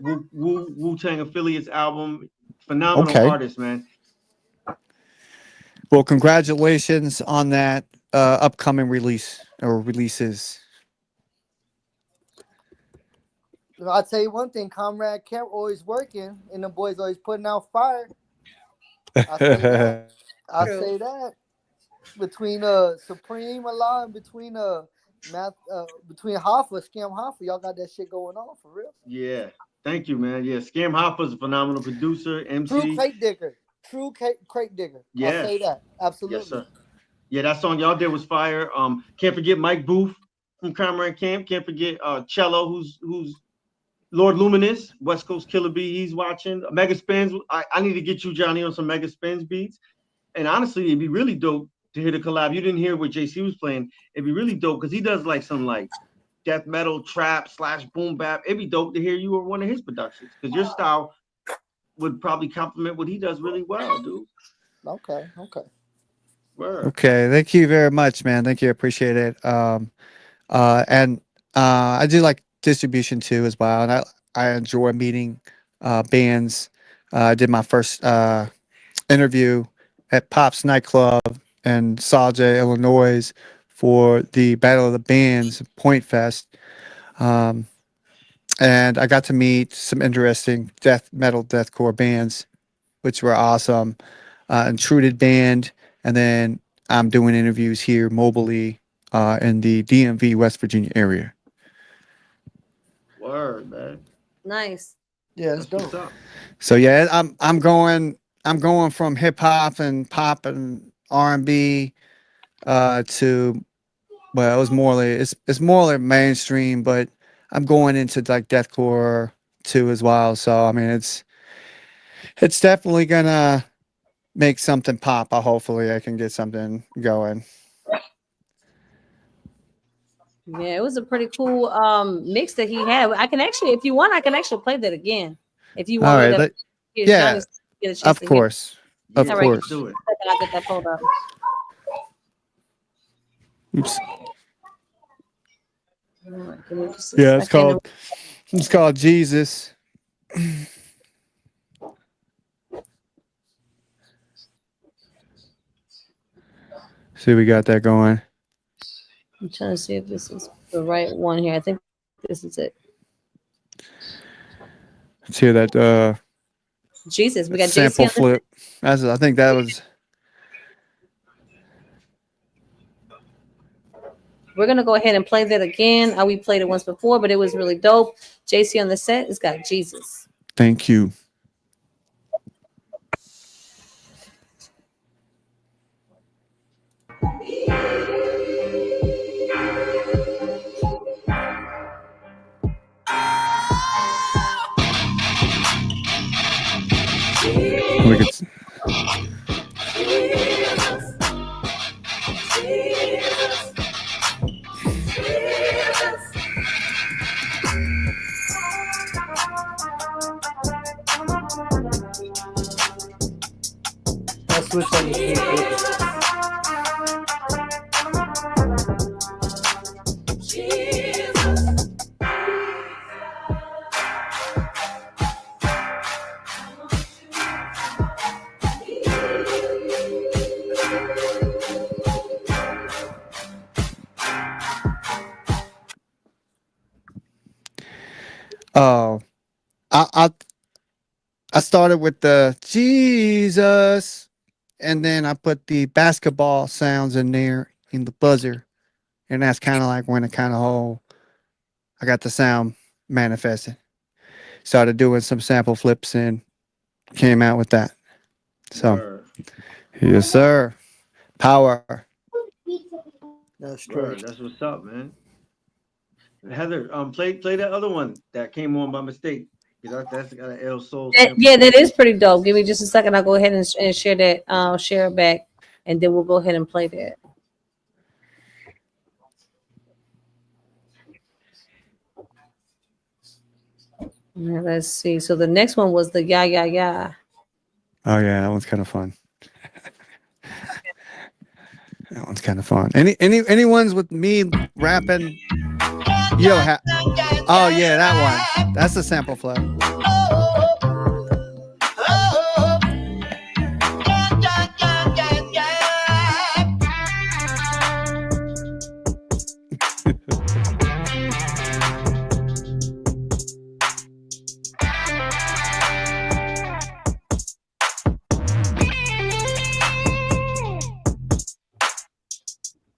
Wu Tang Affiliates album. Phenomenal Okay. artist, man. Well, congratulations on that upcoming release or releases. I'll tell you one thing, Comrade Kemp always working and the boys always putting out fire. I say that. I True. say that. Between Supreme a lot and between between Hoffa, Scam Hoffa, y'all got that shit going on for real. Yeah. Thank you, man. Yeah, Scam Hopper's a phenomenal producer, True MC. crate digger. True crate digger. Yeah. I'll say that. Absolutely. Yes, sir. Yeah, that song y'all did was fire. Can't forget Mike Booth from Comrade Camp. Can't forget Cello, who's Lord Luminous, West Coast Killer Bee. He's watching. Mega Spins. I need to get you, Johnny, on some Mega Spins beats. And honestly, it'd be really dope to hear the collab. You didn't hear what JC was playing. It'd be really dope because he does like some like death metal trap / boom bap. It'd be dope to hear you on one of his productions because your style would probably complement what he does really well, dude. Okay. Word. Okay, thank you very much, man. Thank you, appreciate it. And I do like distribution too as well, and I enjoy meeting bands. I did my first interview at Pop's nightclub in Sauget, Illinois, for the Battle of the Bands Point Fest. And I got to meet some interesting deathcore bands, which were awesome. Intruded Band, and then I'm doing interviews here mobily in the DMV, West Virginia area. Word, man. Nice. Yeah, That's it's what's dope. up. So yeah, I'm going from hip hop and pop and R&B to, well, it's more like mainstream, but I'm going into like deathcore too as well. So I mean, it's definitely gonna make something pop. Hopefully I can get something going. Yeah, it was a pretty cool mix that he had. I can actually, if you want, I can actually play that again. If you All want me right, to, here's yeah, Johnny's get a chance of to hear. course. Of Yeah, All right. let's course. do it. I'll get that pulled up. Oops. All right, give me just a Yeah, second. it's called Jesus. See, we got that going. I'm trying to see if this is the right one here. I think this is it. Let's hear that Jesus, we got JC sample on the flip. I think that was. We're gonna go ahead and play that again. We played it once before, but it was really dope. JC on the set has got Jesus. Thank you. We could. Let's switch on the speaker. Oh, I started with the Jesus, and then I put the basketball sounds in there in the buzzer, and that's kind of like when it kind of I got the sound manifested. started doing some sample flips and came out with that. So, Word. yes, sir. Power. That's Word. straight. That's what's up, man. Heather, play that other one that came on by mistake. That's got an El Soul sample. Yeah, that is pretty dope. Give me just a second. I'll go ahead and share that. Share it back, and then we'll go ahead and play that. Yeah, let's see. So the next one was the yeah yeah yeah. Oh yeah, that one's kind of fun. That one's kind of fun. Any ones with me rapping? You don't have. Oh yeah, that one. That's a sample flip.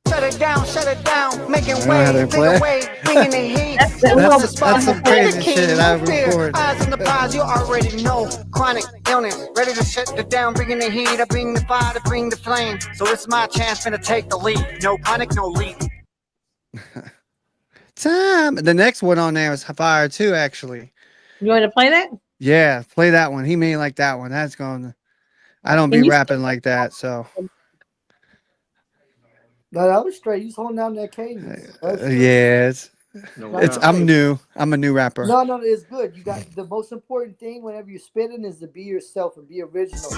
Shut it down, making I don't know how way, to play. bigger way, bringing the heat. That's some crazy shit I recorded. Eyes on the prize, you already know. Chronic illness, ready to shut it down, bringing the heat. I bring the fire to bring the flame. So it's my chance to take the lead. No panic, no lead. Time. The next one on there is fire too. Actually, You want to play that? yeah, play that one. He may like that one. That's going. I don't Can be you- rapping like that, so No, that was straight. You was holding down that cadence. That was straight. yeah. No It's. doubt. I'm new. I'm a new rapper. No, it's good. You got the most important thing whenever you're spitting is to be yourself and be original.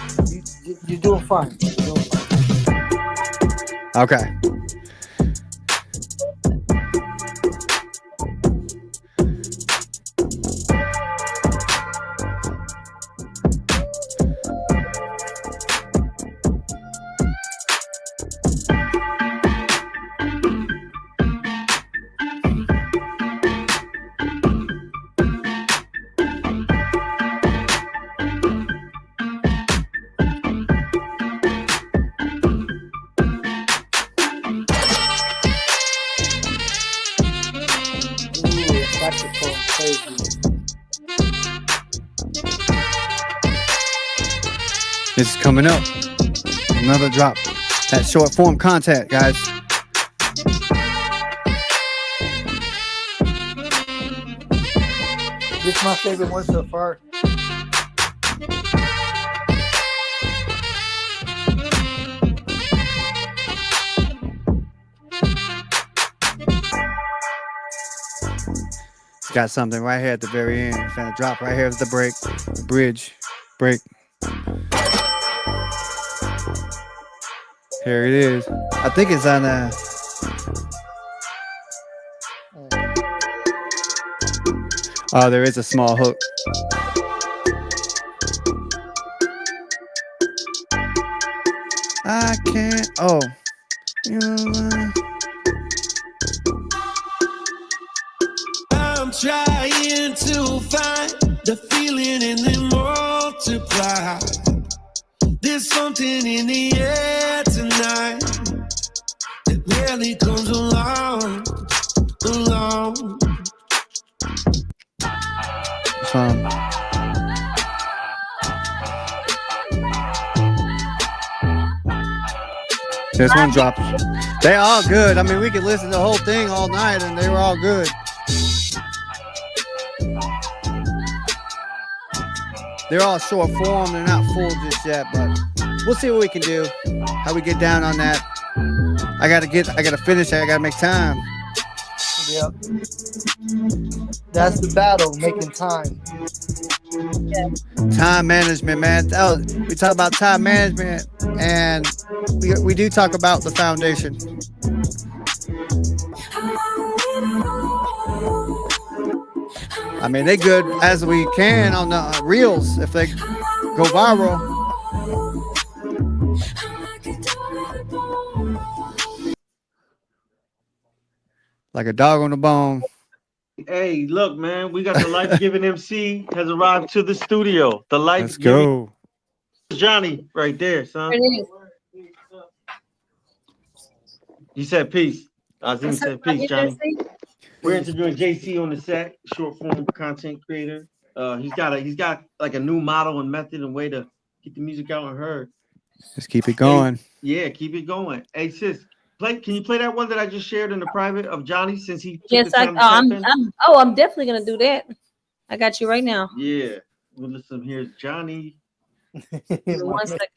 You're doing fine. You're doing fine. Okay. Ooh, saxophone, crazy. This is coming up. Another drop. That short form content, guys. This is my favorite one so far. It's got something right here at the very end. It's gonna drop right here at the break. The bridge. Break. Here it is. I think it's on Oh, there is a small hook. I can't. Oh. You know, I'm trying to find the feeling and then multiply. There's something in the air tonight that rarely comes along. This one dropped. They all good. I mean, we could listen to the whole thing all night, and they were all good. They're all short form. They're not full just yet, but we'll see what we can do. How we get down on that. I gotta finish. I gotta make time. Yep. That's the battle, making time. Time management, man. We talk about time management, and we do talk about the foundation. I mean, they good as we can on the reels if they go viral. Like a dog on the bone. Hey, look, man, we got the life-giving MC has arrived to the studio. The Let's life-giving go. Johnny right there, son. There it is. You said peace. Azim said peace, Johnny. JC? We're interviewing JC on the set, short form content creator. He's got like a new model and method and way to get the music out and heard. Just keep it going. Yeah, keep it going. Hey sis, can you play that one that I just shared in the private of Johnny since he took Yes, the time to tap in? I'm definitely gonna do that. I got you right now. Yeah. Well, listen, here's Johnny. One second.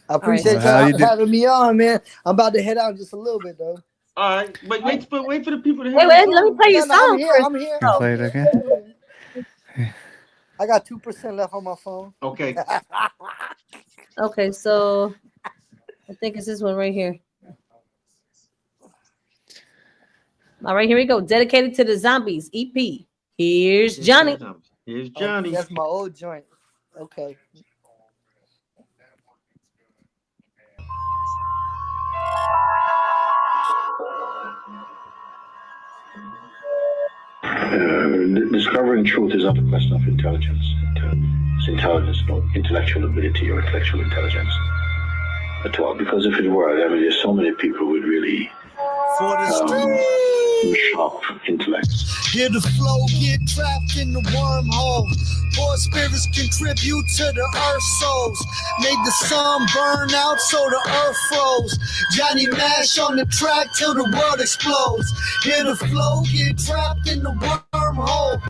I appreciate Well, y'all having me on, man. I'm about to head out just a little bit though. All right, but wait for the people to hear. Wait, let me play your song. I'm here. I'm here. Can I play it again? I got 2% left on my phone. Okay. Okay, so I think it's this one right here. All right, here we go. Dedicated to the Zombies EP. Here's Johnny. Here's Johnny. That's my old joint. Okay. Discovering truth is not a question of intelligence. It's intelligence, not intellectual ability or intellectual intelligence at all. Because if it were, I mean, there's so many people with really sharp intellects. Hear the flow get trapped in the wormhole. Poor spirits contribute to the earth souls. Made the sun burn out so the earth froze. Johnny Mash on the track till the world explodes. Hear the flow get trapped in the wormhole.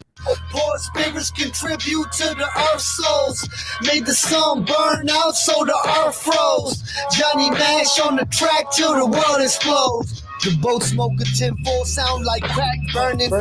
Poor spirits contribute to the earth souls. Made the sun burn out so the earth froze. Johnny Mash on the track till the world explodes. The boat smoke a 10-4 sound like crack burning.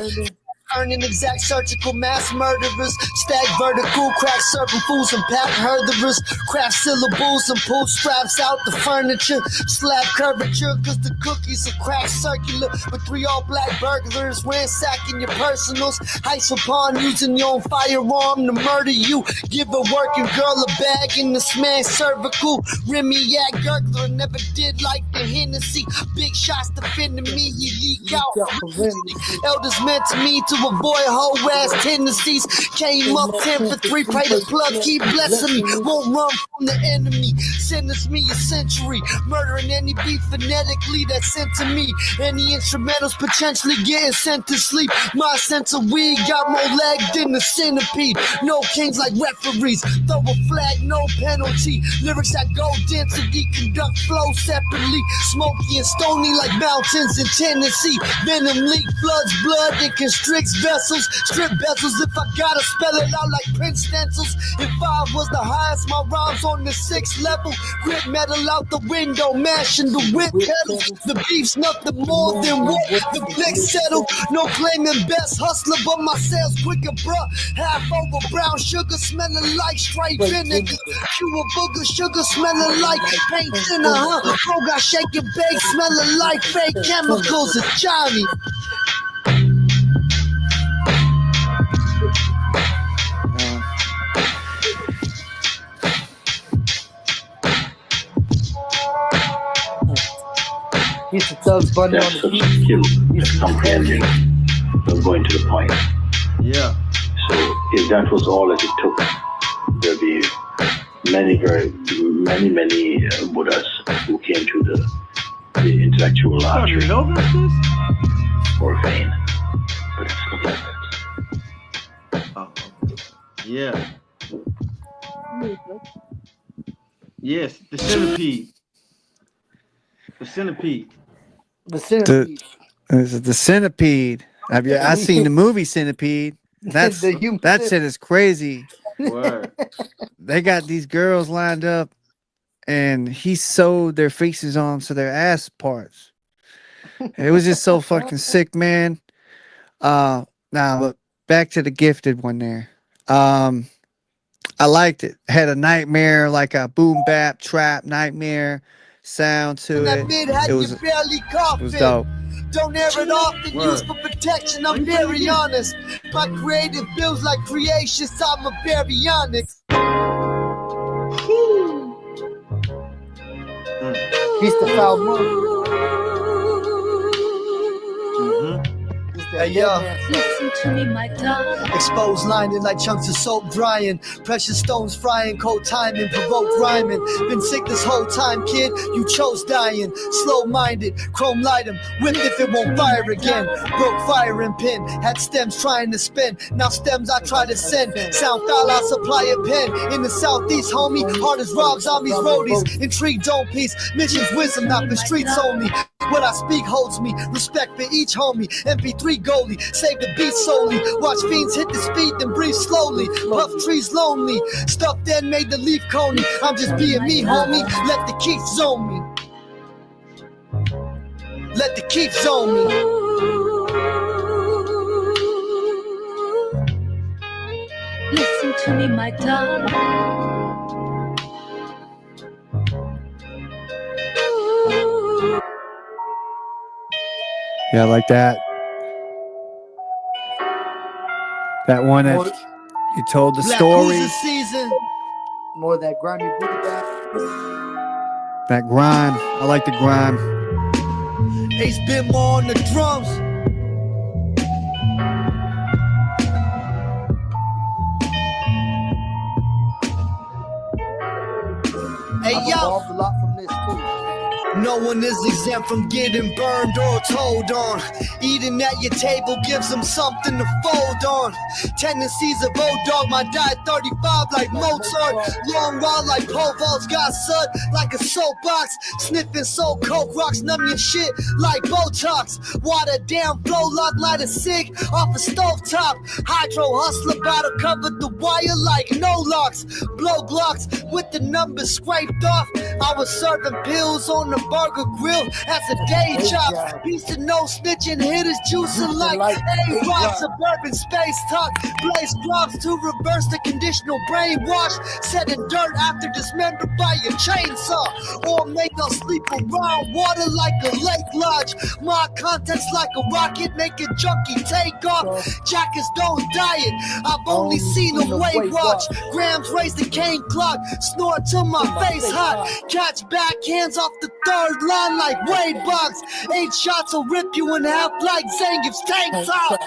Earning exact surgical mass murderers. Stack vertical, crack serving fools and pack hurderers. Craft syllables and pull straps out the furniture. Slap curvature, cause the cookies are cracked circular. With 3 all-black burglars ransacking your personals. Heist upon using your own firearm to murder you. Give a working girl a bag in the man's cervical. Remy-yak gurgler never did like the Hennessy. Big shots defending me, you leak out. Elders meant to me to avoid whole ass tendencies. Came up 10 for 3, pray the plug keep blessing me. Won't run from the enemy. Sentence me a century. Murdering any beat phonetically that's sent to me. Any instrumentals potentially getting sent to sleep. My sense of weed got more leg than the centipede. No kings like referees. Throw a flag, no penalty. Lyrics that go density, conduct flow separately. Smoky and stony like mountains in Tennessee. Venom leak floods blood and constricts vessels. Strip bezels if I gotta spell it out like print stencils. If 5 was the highest, my rhymes on the 6th level. Grip metal out the window, mashing the whip pedal. The beef's nothing more than what the blick settle. No claiming best hustler, but my sales quicker, bruh. Half over brown sugar, smelling like straight vinegar. Cuba booger sugar, smelling like paint thinner, huh? Bro got shake and bake, smelling like fake chemicals. It's Johnny. He's the thugs bunny on That's the such a skill at comprehending, not going to the point. Yeah. So if that was all that it took, there'd be many Buddhas who came to the intellectual archery or vein. But it's not like that. Oh, yeah. Yes, the centipede. The centipede. The centipede. The centipede. I seen the movie Centipede. That shit is crazy. Word. They got these girls lined up, and he sewed their faces on to their ass parts. It was just so fucking sick, man. But back to the Gifted one there. I liked it. Had a nightmare, like a boom bap trap nightmare sound to it. It was dope. Don't air it often, use for protection, I'm very honest. My creative feels like creation, so I'm a baryonyx. He's the foul monk. Mm-hmm. He's the Hey, yo. Listen to me, my darling. Exposed lining like chunks of soap drying. Precious stones frying, cold timing, provoked rhyming. Been sick this whole time, kid. You chose dying. Slow-minded, chrome light 'em. Whipped if it won't fire again. Broke firing pin. Had stems trying to spin. Now stems I try to send. Sound foul, I'll supply a pen. In the southeast, homie. Hard as Rob Zombies, roadies. Intrigue, don't peace. Missions, wisdom, not the streets only. What I speak holds me. Respect for each homie. MP3 goalie. Save the beat solely. Watch fiends hit the speed, then breathe slowly. Puff trees lonely. Stuff then made the leaf coney. I'm just being me, homie. Let the Keith zone me. Let the Keith zone me. Listen to me, my darling. Yeah, I like that. That one that you told the Black story. Cruiser season. More of that grimy beat back. That grime. I like the grime. Ace been more on the drums. Hey I've yo. evolved a lot from this too. No one is exempt from getting burned or told on. Eating at your table gives them something to fold on. Tendencies of old dog, my diet 35 like Mozart. Long raw like pole vaults, got sud like a soapbox. Sniffing soul coke rocks, numb your shit like Botox. Water down, flow lock, light a cig off a stovetop. Hydro hustler battle covered the wire like no locks. Blow blocks with the numbers scraped off. I was serving pills on the burger grill as a day job. Used to know snitching hitters juicing like A-Rock. Suburban space talk. Blaze drops to reverse the conditional brainwash. Setting dirt after dismembered by a chainsaw. Or make us sleep around water like a lake lodge. My contents like a rocket, make a junkie take off. Jackets don't diet. I've only seen them weight watch. Grams raise the cane clock. Snort till my face hot. Catch backhands off the third line like Wade Bucks. 8 shots will rip you in half like Zangief's tank top.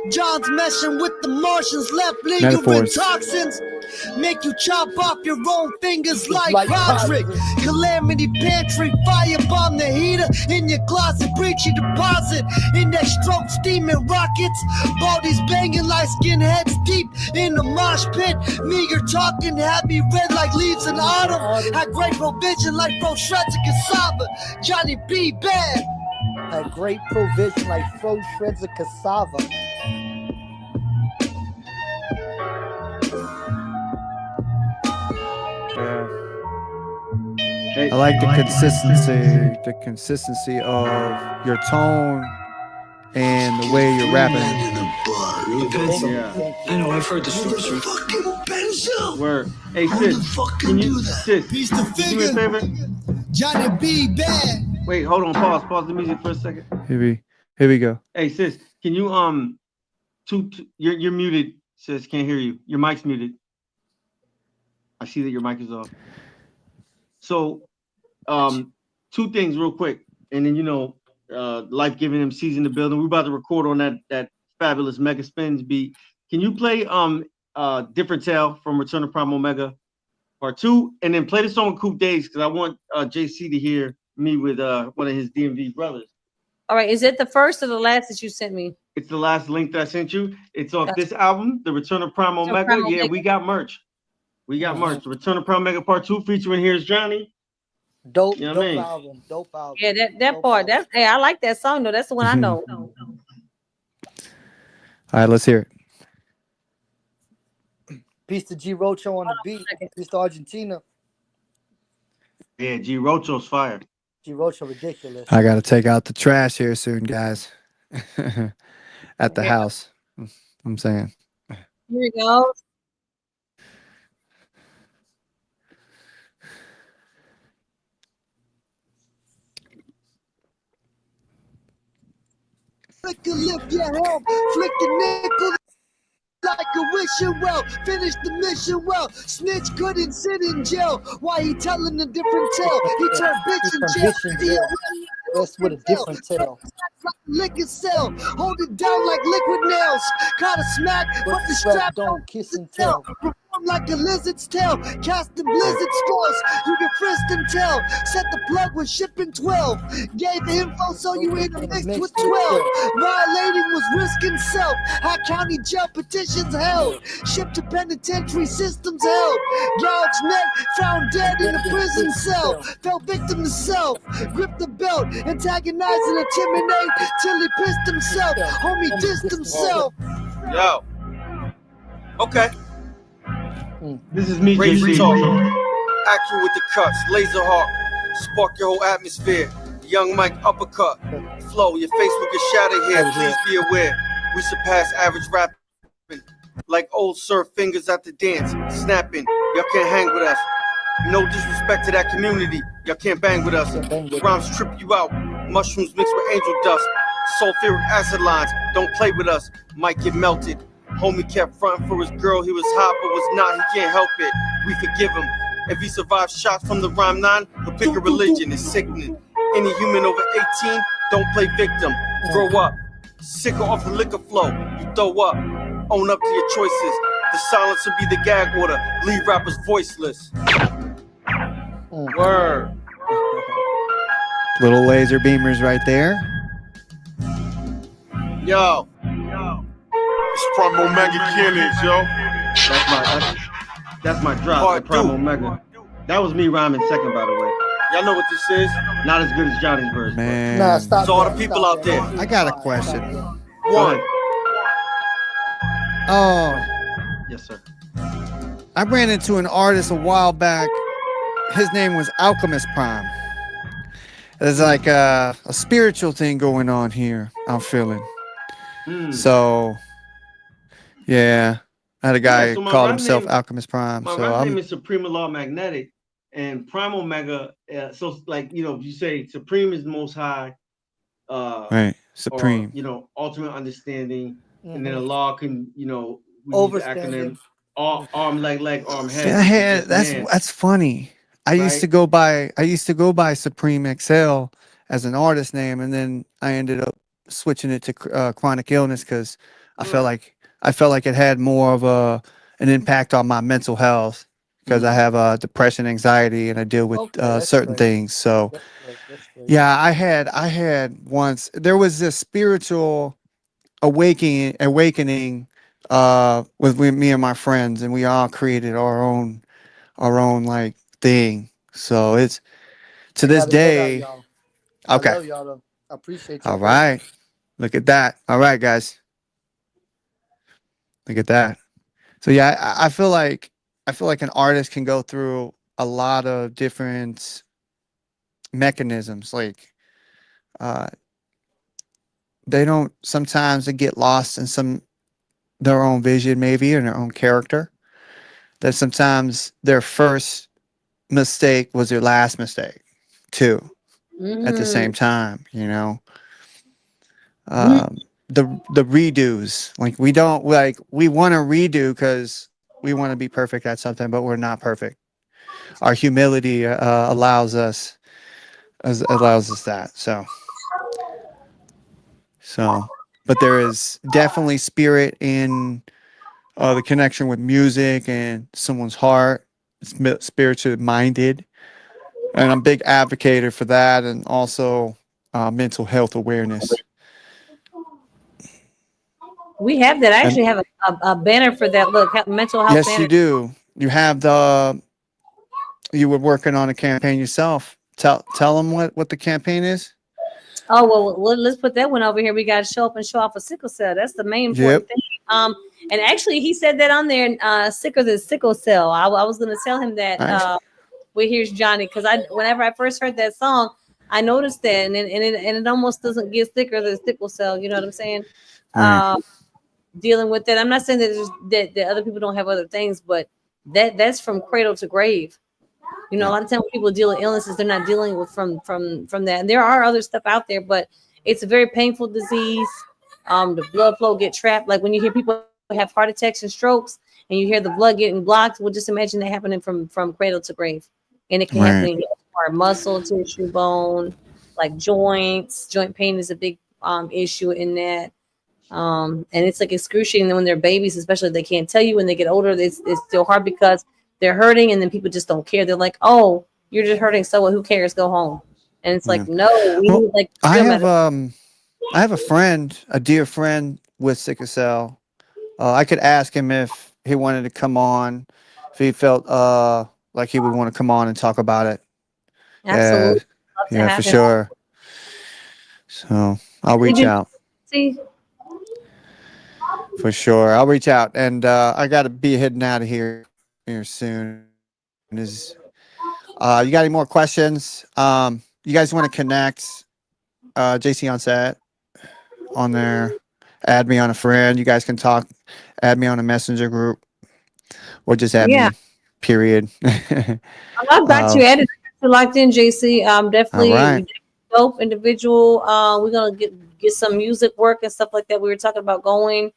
John's meshing with the Martians, left lingering Metaphors. toxins. Make you chop off your own fingers like Roderick. Calamity pantry, firebomb the heater in your closet, breach your deposit. In that stroke, steaming rockets. Bodies banging like skinheads deep in the mosh pit. Meager talking, happy red like leaves in autumn. Had great provision like Bro Shreds of Cassava. Johnny B. Bad. Had great provision like froze shreds of cassava. Yeah. Hey, I like the consistency of your tone and the way you're rapping. yeah. I know, I've heard the story. Fucking Benzo! Word. Hey, sis, can you, sis, Piece the do me a figure. favor? Johnny B. Bad. Wait, hold on, pause the music for a second. Here we go. Hey, sis, can you, you're muted, sis, can't hear you. Your mic's muted. I see that your mic is off. So, 2 things real quick, and then, Life Giving MCs in the building. We're about to record on that fabulous Mega Spins beat. Can you play Different Tale from Return of Prime Omega Part 2, and then play the song with Coop Days, because I want JC to hear me with one of his DMV brothers. All right, is it the first or the last that you sent me? It's the last link that I sent you. It's off this album, The Return of Prime Omega. Yeah, we got merch. We got merch. The Return of Prime Omega Part 2 featuring Here's Johnny. Dope, You know what I dope mean? album. Dope album. Yeah, that Dope part. album. Hey, I like that song though. That's the one I know. All right, let's hear it. Piece to G Rocho on the beat. Piece to Argentina. Yeah, G Rocho's fire. G Rocho ridiculous. I got to take out the trash here soon, guys. At the house. I'm saying. Here we go. Flick the lift your helm, flick the nickel like a wishing well. Finish the mission well. Snitch couldn't sit in jail. Why he telling a different tale? He turned bitch in jail. That's with a different tale. liquor sell. Hold it down like liquid nails. Caught a smack, but the strap don't kiss and tell. tell. Perform like a lizard's tail. Cast the blizzard straws. You can frisk and tell. Set the plug with shipping 12. Gave the info so you ain't mixed with 12. Violating was risking self. High county jail petitions held. Shipped to penitentiary systems held. Gouged neck, found dead in a prison cell. Fell victim to self. Gripped the belt, antagonize and intimidate till he pissed himself. Homie dissed himself. Yo. Okay. This is me, Great JC. talk. Accurate with the cuts. Laser hawk. Spark your whole atmosphere. Young Mike uppercut. Flow. Your face will get shattered here. Please be aware. We surpass average rapping. Like old surf fingers at the dance. Snapping. Y'all can't hang with us. No disrespect to that community. Y'all can't bang with us. Rhymes trip you out. Mushrooms mixed with angel dust. Sulfuric acid lines. Don't play with us. Might get melted. Homie kept fronting for his girl. He was hot but was not. He can't help it. We forgive him. If he survives shots from the rhyme 9, he'll pick a religion. It's sickening. Any human over 18, don't play victim. Grow up. Sicker off the liquor flow. You throw up. Own up to your choices. The silence will be the gag order. Leave rappers voiceless. Word. Little laser beamers right there. Yo. It's Prime Omega Kennings, yo. That's my drop. Part The Prime two. Omega. That was me rhyming second, by the way. Y'all know what this is? Not as good as Johnny's verse. Man. Nah, stop. So all the that, people stop out that. there. I got a question. One. Oh, Yes, sir. I ran into an artist a while back. His name was Alchemist Prime. There's like a spiritual thing going on here, I'm feeling. So, yeah. I had a guy so my called rap himself name- Alchemist Prime. My So rap name I'm is Supreme Law Magnetic, and Prime Omega. So, like, you say Supreme is the most high. right. Supreme. Or, ultimate understanding, and then a law can, we use the Overstanding. acronym arm, leg, arm, head. Yeah, which is hey, just that's man. that's funny. I used to go by Supreme XL as an artist name, and then I ended up switching it to Chronic Illness because I felt like it had more of an impact on my mental health because I have depression, anxiety, and I deal with that's certain great. things. So That's great. yeah, I had once there was this spiritual awakening with me and my friends, and we all created our own like thing. So it's to I this gotta get out, day. y'all. I Okay. love y'all though. I appreciate you. All right. Look at that. All right, guys. Look at that. So yeah, I feel like an artist can go through a lot of different mechanisms. Like they don't sometimes they get lost in their own vision maybe and their own character. That sometimes their first mistake was their last mistake too at the same time, the redos, like we want to redo because we want to be perfect at something, but we're not perfect. Our humility allows us that. So but there is definitely spirit in the connection with music and someone's heart. It's spiritually minded, and I'm a big advocate for that, and also mental health awareness. We have that. I actually have a banner for that. Look, mental health Yes, banner. you do. You have you were working on a campaign yourself. Tell them what the campaign is. Oh, well, let's put that one over here. We got to show up and show off a sickle cell. That's the main important thing. And actually, he said that on there, sicker than sickle cell. I was going to tell him that. Nice. Well, here's Johnny, because whenever I first heard that song, I noticed that, and it almost doesn't get thicker than sickle cell. You know what I'm saying? Right. Dealing with that, I'm not saying that other people don't have other things, but that's from cradle to grave. A lot of times when people deal with illnesses, they're not dealing with from that. And there are other stuff out there, but it's a very painful disease. The blood flow get trapped. Like when you hear people have heart attacks and strokes, and you hear the blood getting blocked, well, just imagine that happening from cradle to grave. And it can happen in your muscle, tissue, bone, like joints. Joint pain is a big issue in that. And it's like excruciating when they're babies, especially if they can't tell you when they get older. It's still hard because they're hurting, and then people just don't care. They're like, "Oh, you're just hurting, so what? Who cares? Go home." And it's like, Yeah. no, we Well, need like I real have medicine. I have a friend, a dear friend with sickle cell. I could ask him if he wanted to come on, if he felt like he would want to come on and talk about it. Yeah, Absolutely, love to yeah, for have him. sure. So I'll He reach did out see. for sure. I'll reach out, and I got to be heading out of here soon. Is you got any more questions? You guys want to connect? JC on set on there. Add me on a friend. You guys can talk. Add me on a messenger group, or just add Yeah, me. Period. I've got uh, you edited. You locked in, JC. all right. Definitely dope individual. We're gonna get some music work and stuff like that. We were talking about going.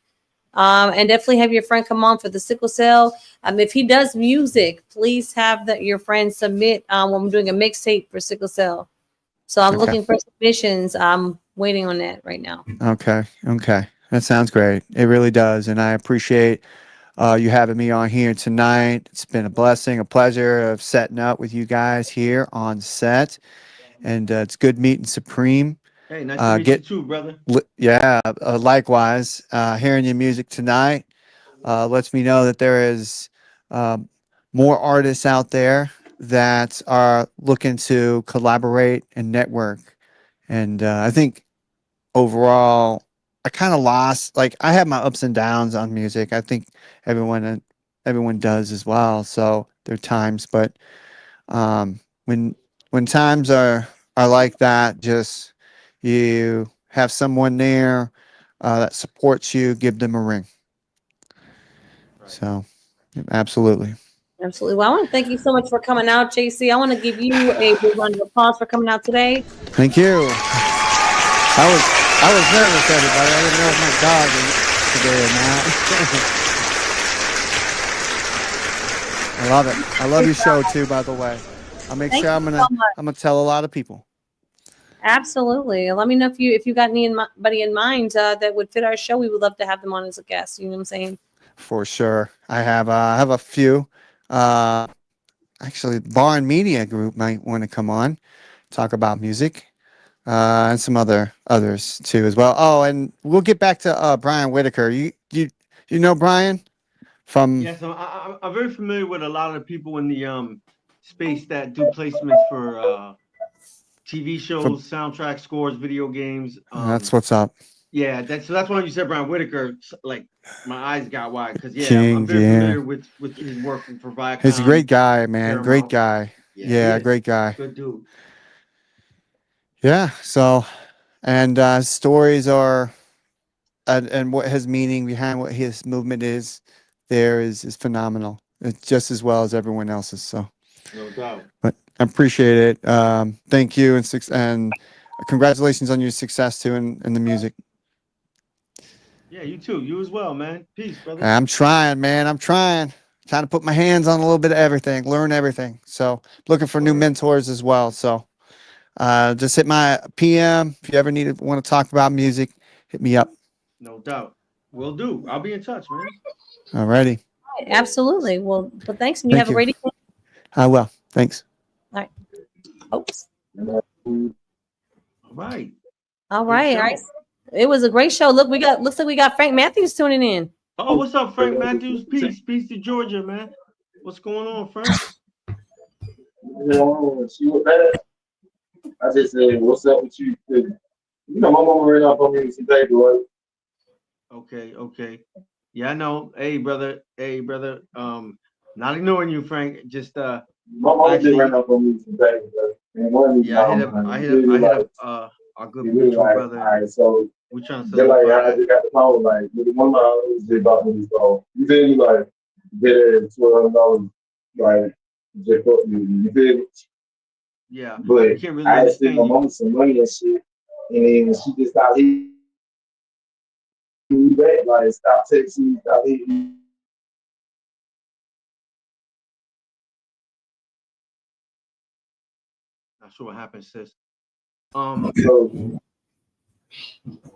And definitely have your friend come on for the sickle cell. If he does music, please have your friend submit when we're doing a mixtape for sickle cell. So I'm Okay. looking for submissions. I'm waiting on that right now. Okay. Okay. That sounds great. It really does, and I appreciate you having me on here tonight. It's been a blessing, a pleasure of setting up with you guys here on set, and it's good meeting Supreme. Hey, nice to meet you Get too, brother. yeah, likewise. Hearing your music tonight lets me know that there is um, more artists out there that are looking to collaborate and network. And I think overall, I kind of lost. Like I have my ups and downs on music. I think everyone does as well. So there are times, but um, when times are like that, just you have someone there that supports you. Give them a ring. Right. So absolutely. Absolutely. Well, I want to thank you so much for coming out, JC. I want to give you a big round of applause for coming out today. Thank you. I was nervous, everybody. I didn't know if my dog was today or not. I love it. I love your show too, by the way. I'll make Thank sure you so much. I'm gonna tell a lot of people. Absolutely. Let me know if you got anybody in mind that would fit our show. We would love to have them on as a guest. You know what I'm saying? For sure. I have a few. Uh, actually, Bar and Media Group might want to come on, talk about music, and some others too as well. Oh, and we'll get back to Brian Whitaker. You know Brian from Yes, I'm very familiar with a lot of the people in the space that do placements for TV from shows, soundtrack scores, video games. that's what's up. Yeah, that's why when you said Brian Whitaker, like my eyes got wide because yeah, I'm King, very yeah. familiar with his work for He's a great Viacom, guy, man. Great Paramount. guy. Yeah, he Yeah, is great guy. good dude. Yeah. So, and stories are, and what his meaning behind what his movement is, there is phenomenal. It's just as well as everyone else's. So, No doubt. but I appreciate it. Thank you, and congratulations on your success too in the music. Yeah, you too. You as well, man. Peace, brother. I'm trying, man. I'm trying to put my hands on a little bit of everything, learn everything. So, looking for new Word. mentors as well. So. Just hit my PM if you ever want to talk about music. Hit me up. No doubt. Will do. I'll be in touch, man. Alrighty. Absolutely. Well, thanks, and you Thank have a you. great evening. I will. Thanks. All right. Oops. All right. All Good right. All right. show. It was a great show. Looks like we got Frank Matthews tuning in. Oh, what's up, Frank Matthews? Peace. Peace to Georgia, man. What's going on, Frank? See what that? I just said, what's up with you? You know, my mama ran off on me today, boy. Okay, okay. Yeah, I know. Hey, brother. Hey, brother. Not ignoring you, Frank. Just My mama did run actually, off on me today, bro. And one reason yeah, I don't mind. I hit Like, up our good you really mutual like, brother, all and right, so we're trying to just like solidify I that. just got the phone, like, with the one I just bought me this phone. You feel me? Like, get it $1,200, like, just for me. You feel me? Yeah, we But can't really I had sent understand my you. mom some money and shit, and then she just stopped hitting me back, like, stop texting me, stop hitting me. Not sure what happened, sis. Um, So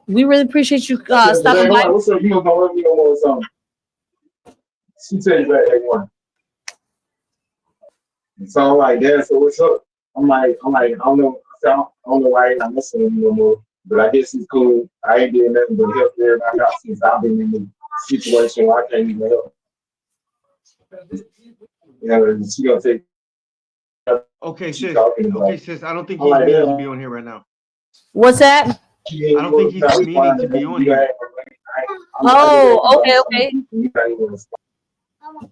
We really appreciate you Then stopping I'm like, by. what's up? You don't love me no more or something. She tell you back that one. And so I'm like, Dad, so what's up? I don't know. I don't know why I'm not messing with you no more. But I guess it's cool. I ain't doing nothing but help everybody out since I've been in the situation where I can't even help. You know, and she gonna take. Okay, She sis. talking about. Okay, sis. I don't think I'm he's like, meaning to yeah. be on here right now. What's that? She I ain't don't think gonna he's stop meaning to responding. be on You here. ain't- Oh, okay. You ain't gonna respond.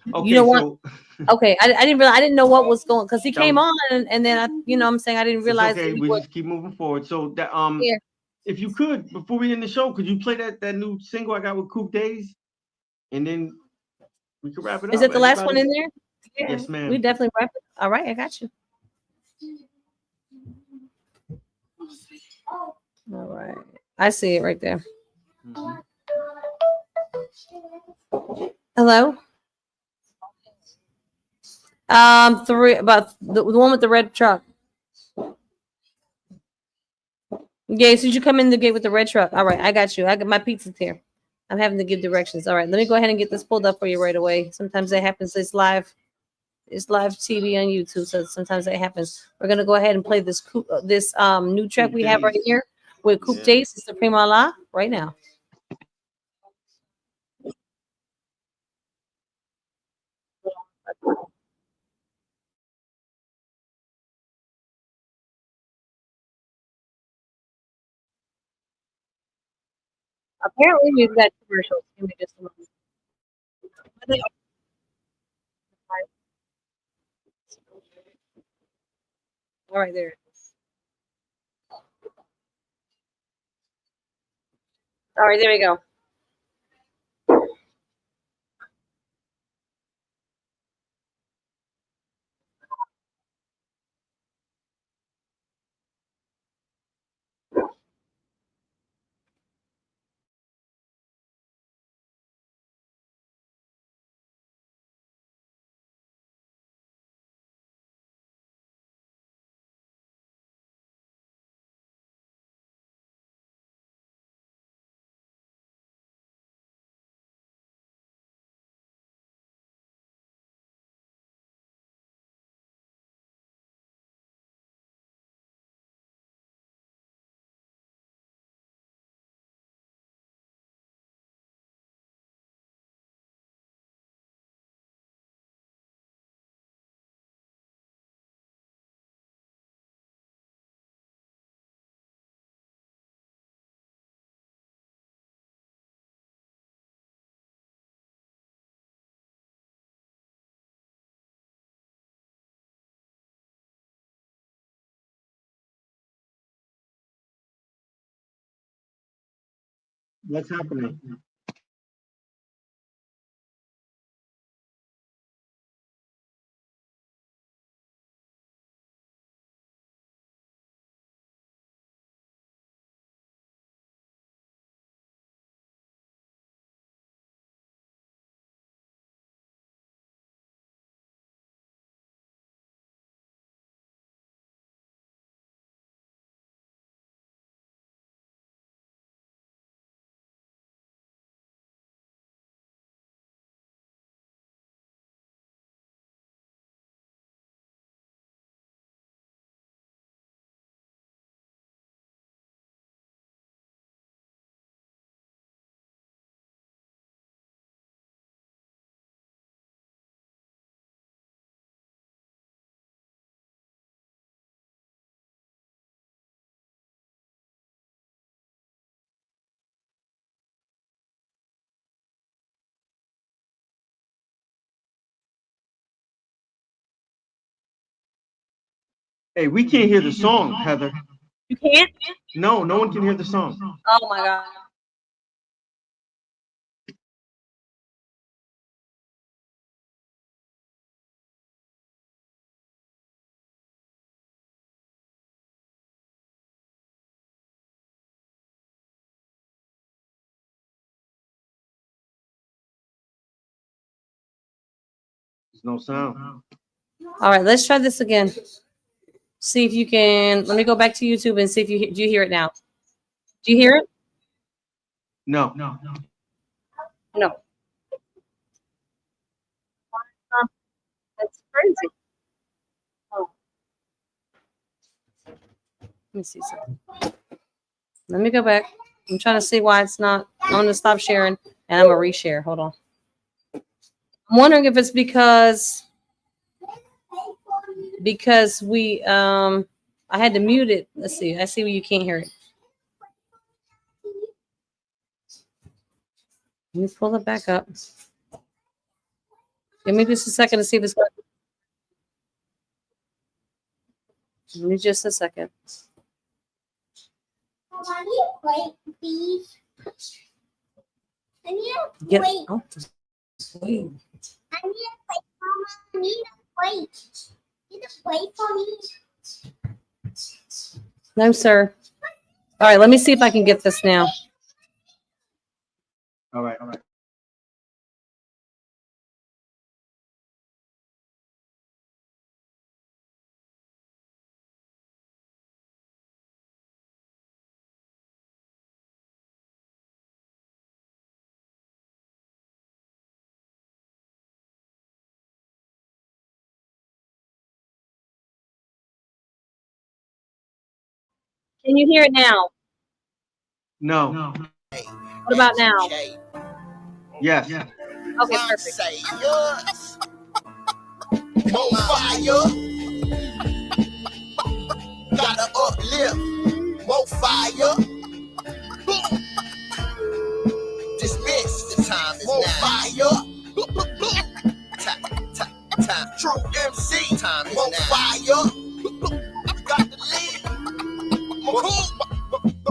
You Okay, know what? so Okay, I didn't realize, I didn't know what was going, because he that came was, on and then I'm saying I didn't it's realize that okay. he We was just keep moving forward. So that here. if you could, before we end the show, could you play that new single I got with Coop Days, and then we could wrap it Is up. that the last one Everybody, in there? Yeah, yes, we ma'am. definitely wrap it. All right, I got you. All right, I see it right there. Mhm. Hello. Three, about the one with the red truck. Yeah, so you come in the gate with the red truck. All right, I got you. I got my pizza's here. I'm having to give directions. All right, let me go ahead and get this pulled up for you right away. Sometimes that happens. It's live. It's live TV on YouTube, so sometimes that happens. We're gonna go ahead and play this new track Coop we have right Days. here with Coop Yeah. Days, Supreme Allah, right now. Apparently, we've got commercials. Give me just a moment. All right, there. All right, there we go. What's happening? Hey, we can't hear the song, Heather. You can't? No, no one can hear the song. Oh my God. There's no sound. All right, let's try this again. See if you can. Let me go back to YouTube and see if do you hear it now. Do you hear it? No. No. That's crazy. Oh. Let me see something. Let me go back. I'm trying to see why it's not. I'm gonna stop sharing and I'm gonna reshare. Hold on. I'm wondering if it's because we I had to mute it. Let's see. I see where you can't hear it. Let me pull it back up. Give me just a second to see if it's going. Give me just a second. I need a plate, please. I need a Get plate. out the way. I need a plate, Mama. I need a plate. Need a plate for me. No, sir. All right, let me see if I can get this now. All right. Can you hear it now? No. What about now? Yes. Okay, perfect. More fire. Gotta uplift. More fire. Dismiss. The time is more fire. Time. True MC. Time is more fire. Got the lead.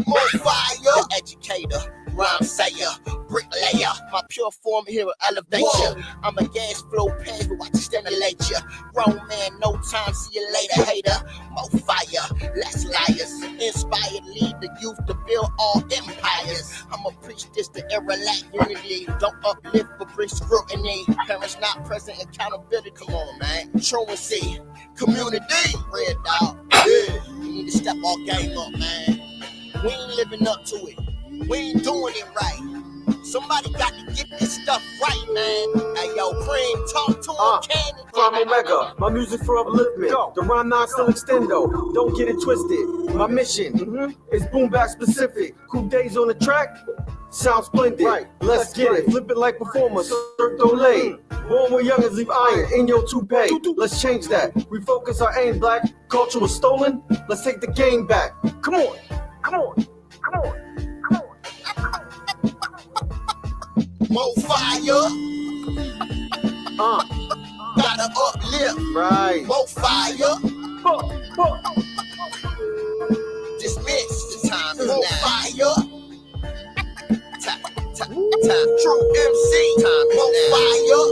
More fire. Educator. Rhyme sayer, bricklayer, my pure form here will elevate you. I'm a gas flow page, but watch it stimulate you. Grown man, no time, see you later, hater. More fire, less liars. Inspired, lead the youth to build all empires. I'ma preach this to era lack unity. Don't uplift, but bring scrutiny. Parents not present, accountability. Come on, man. Truancy, community, red dog. Yeah, we need to step our game up, man. We ain't living up to it. We ain't doing it right. Somebody got to get this stuff right, man. Hey, yo, Cream, talk to him, Cannon. Prime Omega, my music for upliftment. The rhyme non still extendo. Don't get it twisted. My mission is boom back specific. Cool days on the track. Sound splendid. Right. Let's get it. Flip it like performers. Cirque Dolay. Born with youngins leave iron in your toupee. Let's change that. Refocus our aim, black. Culture was stolen. Let's take the game back. Come on. Come on. Come on. More fire. Gotta uplift. Right. More fire. Dismiss. The time is more fire. Time. True MC. Time more fire.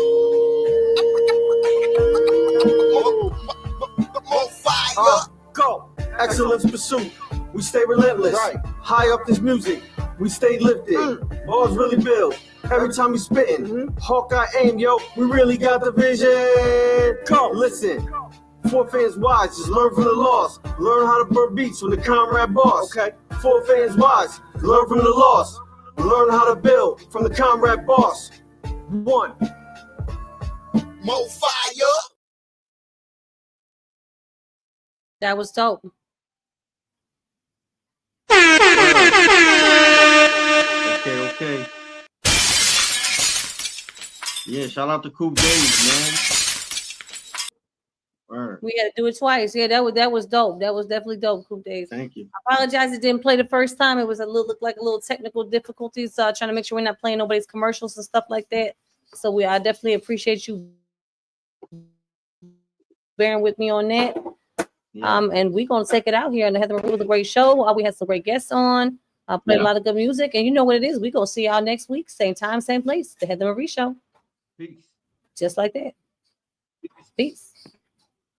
More fire. Go. Excellence pursuit. We stay relentless. Right. High up this music. We stay lifted. Bars really build. Every time we spittin', Hawkeye aim, yo, we really got the vision. Come, listen. For fans wise, just learn from the loss. Learn how to burn beats from the comrade boss. Okay. For fans wise, learn from the loss. Learn how to build from the comrade boss. One. More fire. That was dope. Okay. Yeah, shout out to Coop Days, man. Word. We had to do it twice. Yeah, that was dope. That was definitely dope, Coop Days. Thank you. I apologize it didn't play the first time. It was looked like a little technical difficulties. Trying to make sure we're not playing nobody's commercials and stuff like that. So I definitely appreciate you bearing with me on that. Yeah. And we're gonna take it out here on the Heather Marie with a great show. We had some great guests on. Played a lot of good music, and you know what it is. We're gonna see y'all next week, same time, same place. The Heather Marie Show. Peace. Just like that. Peace.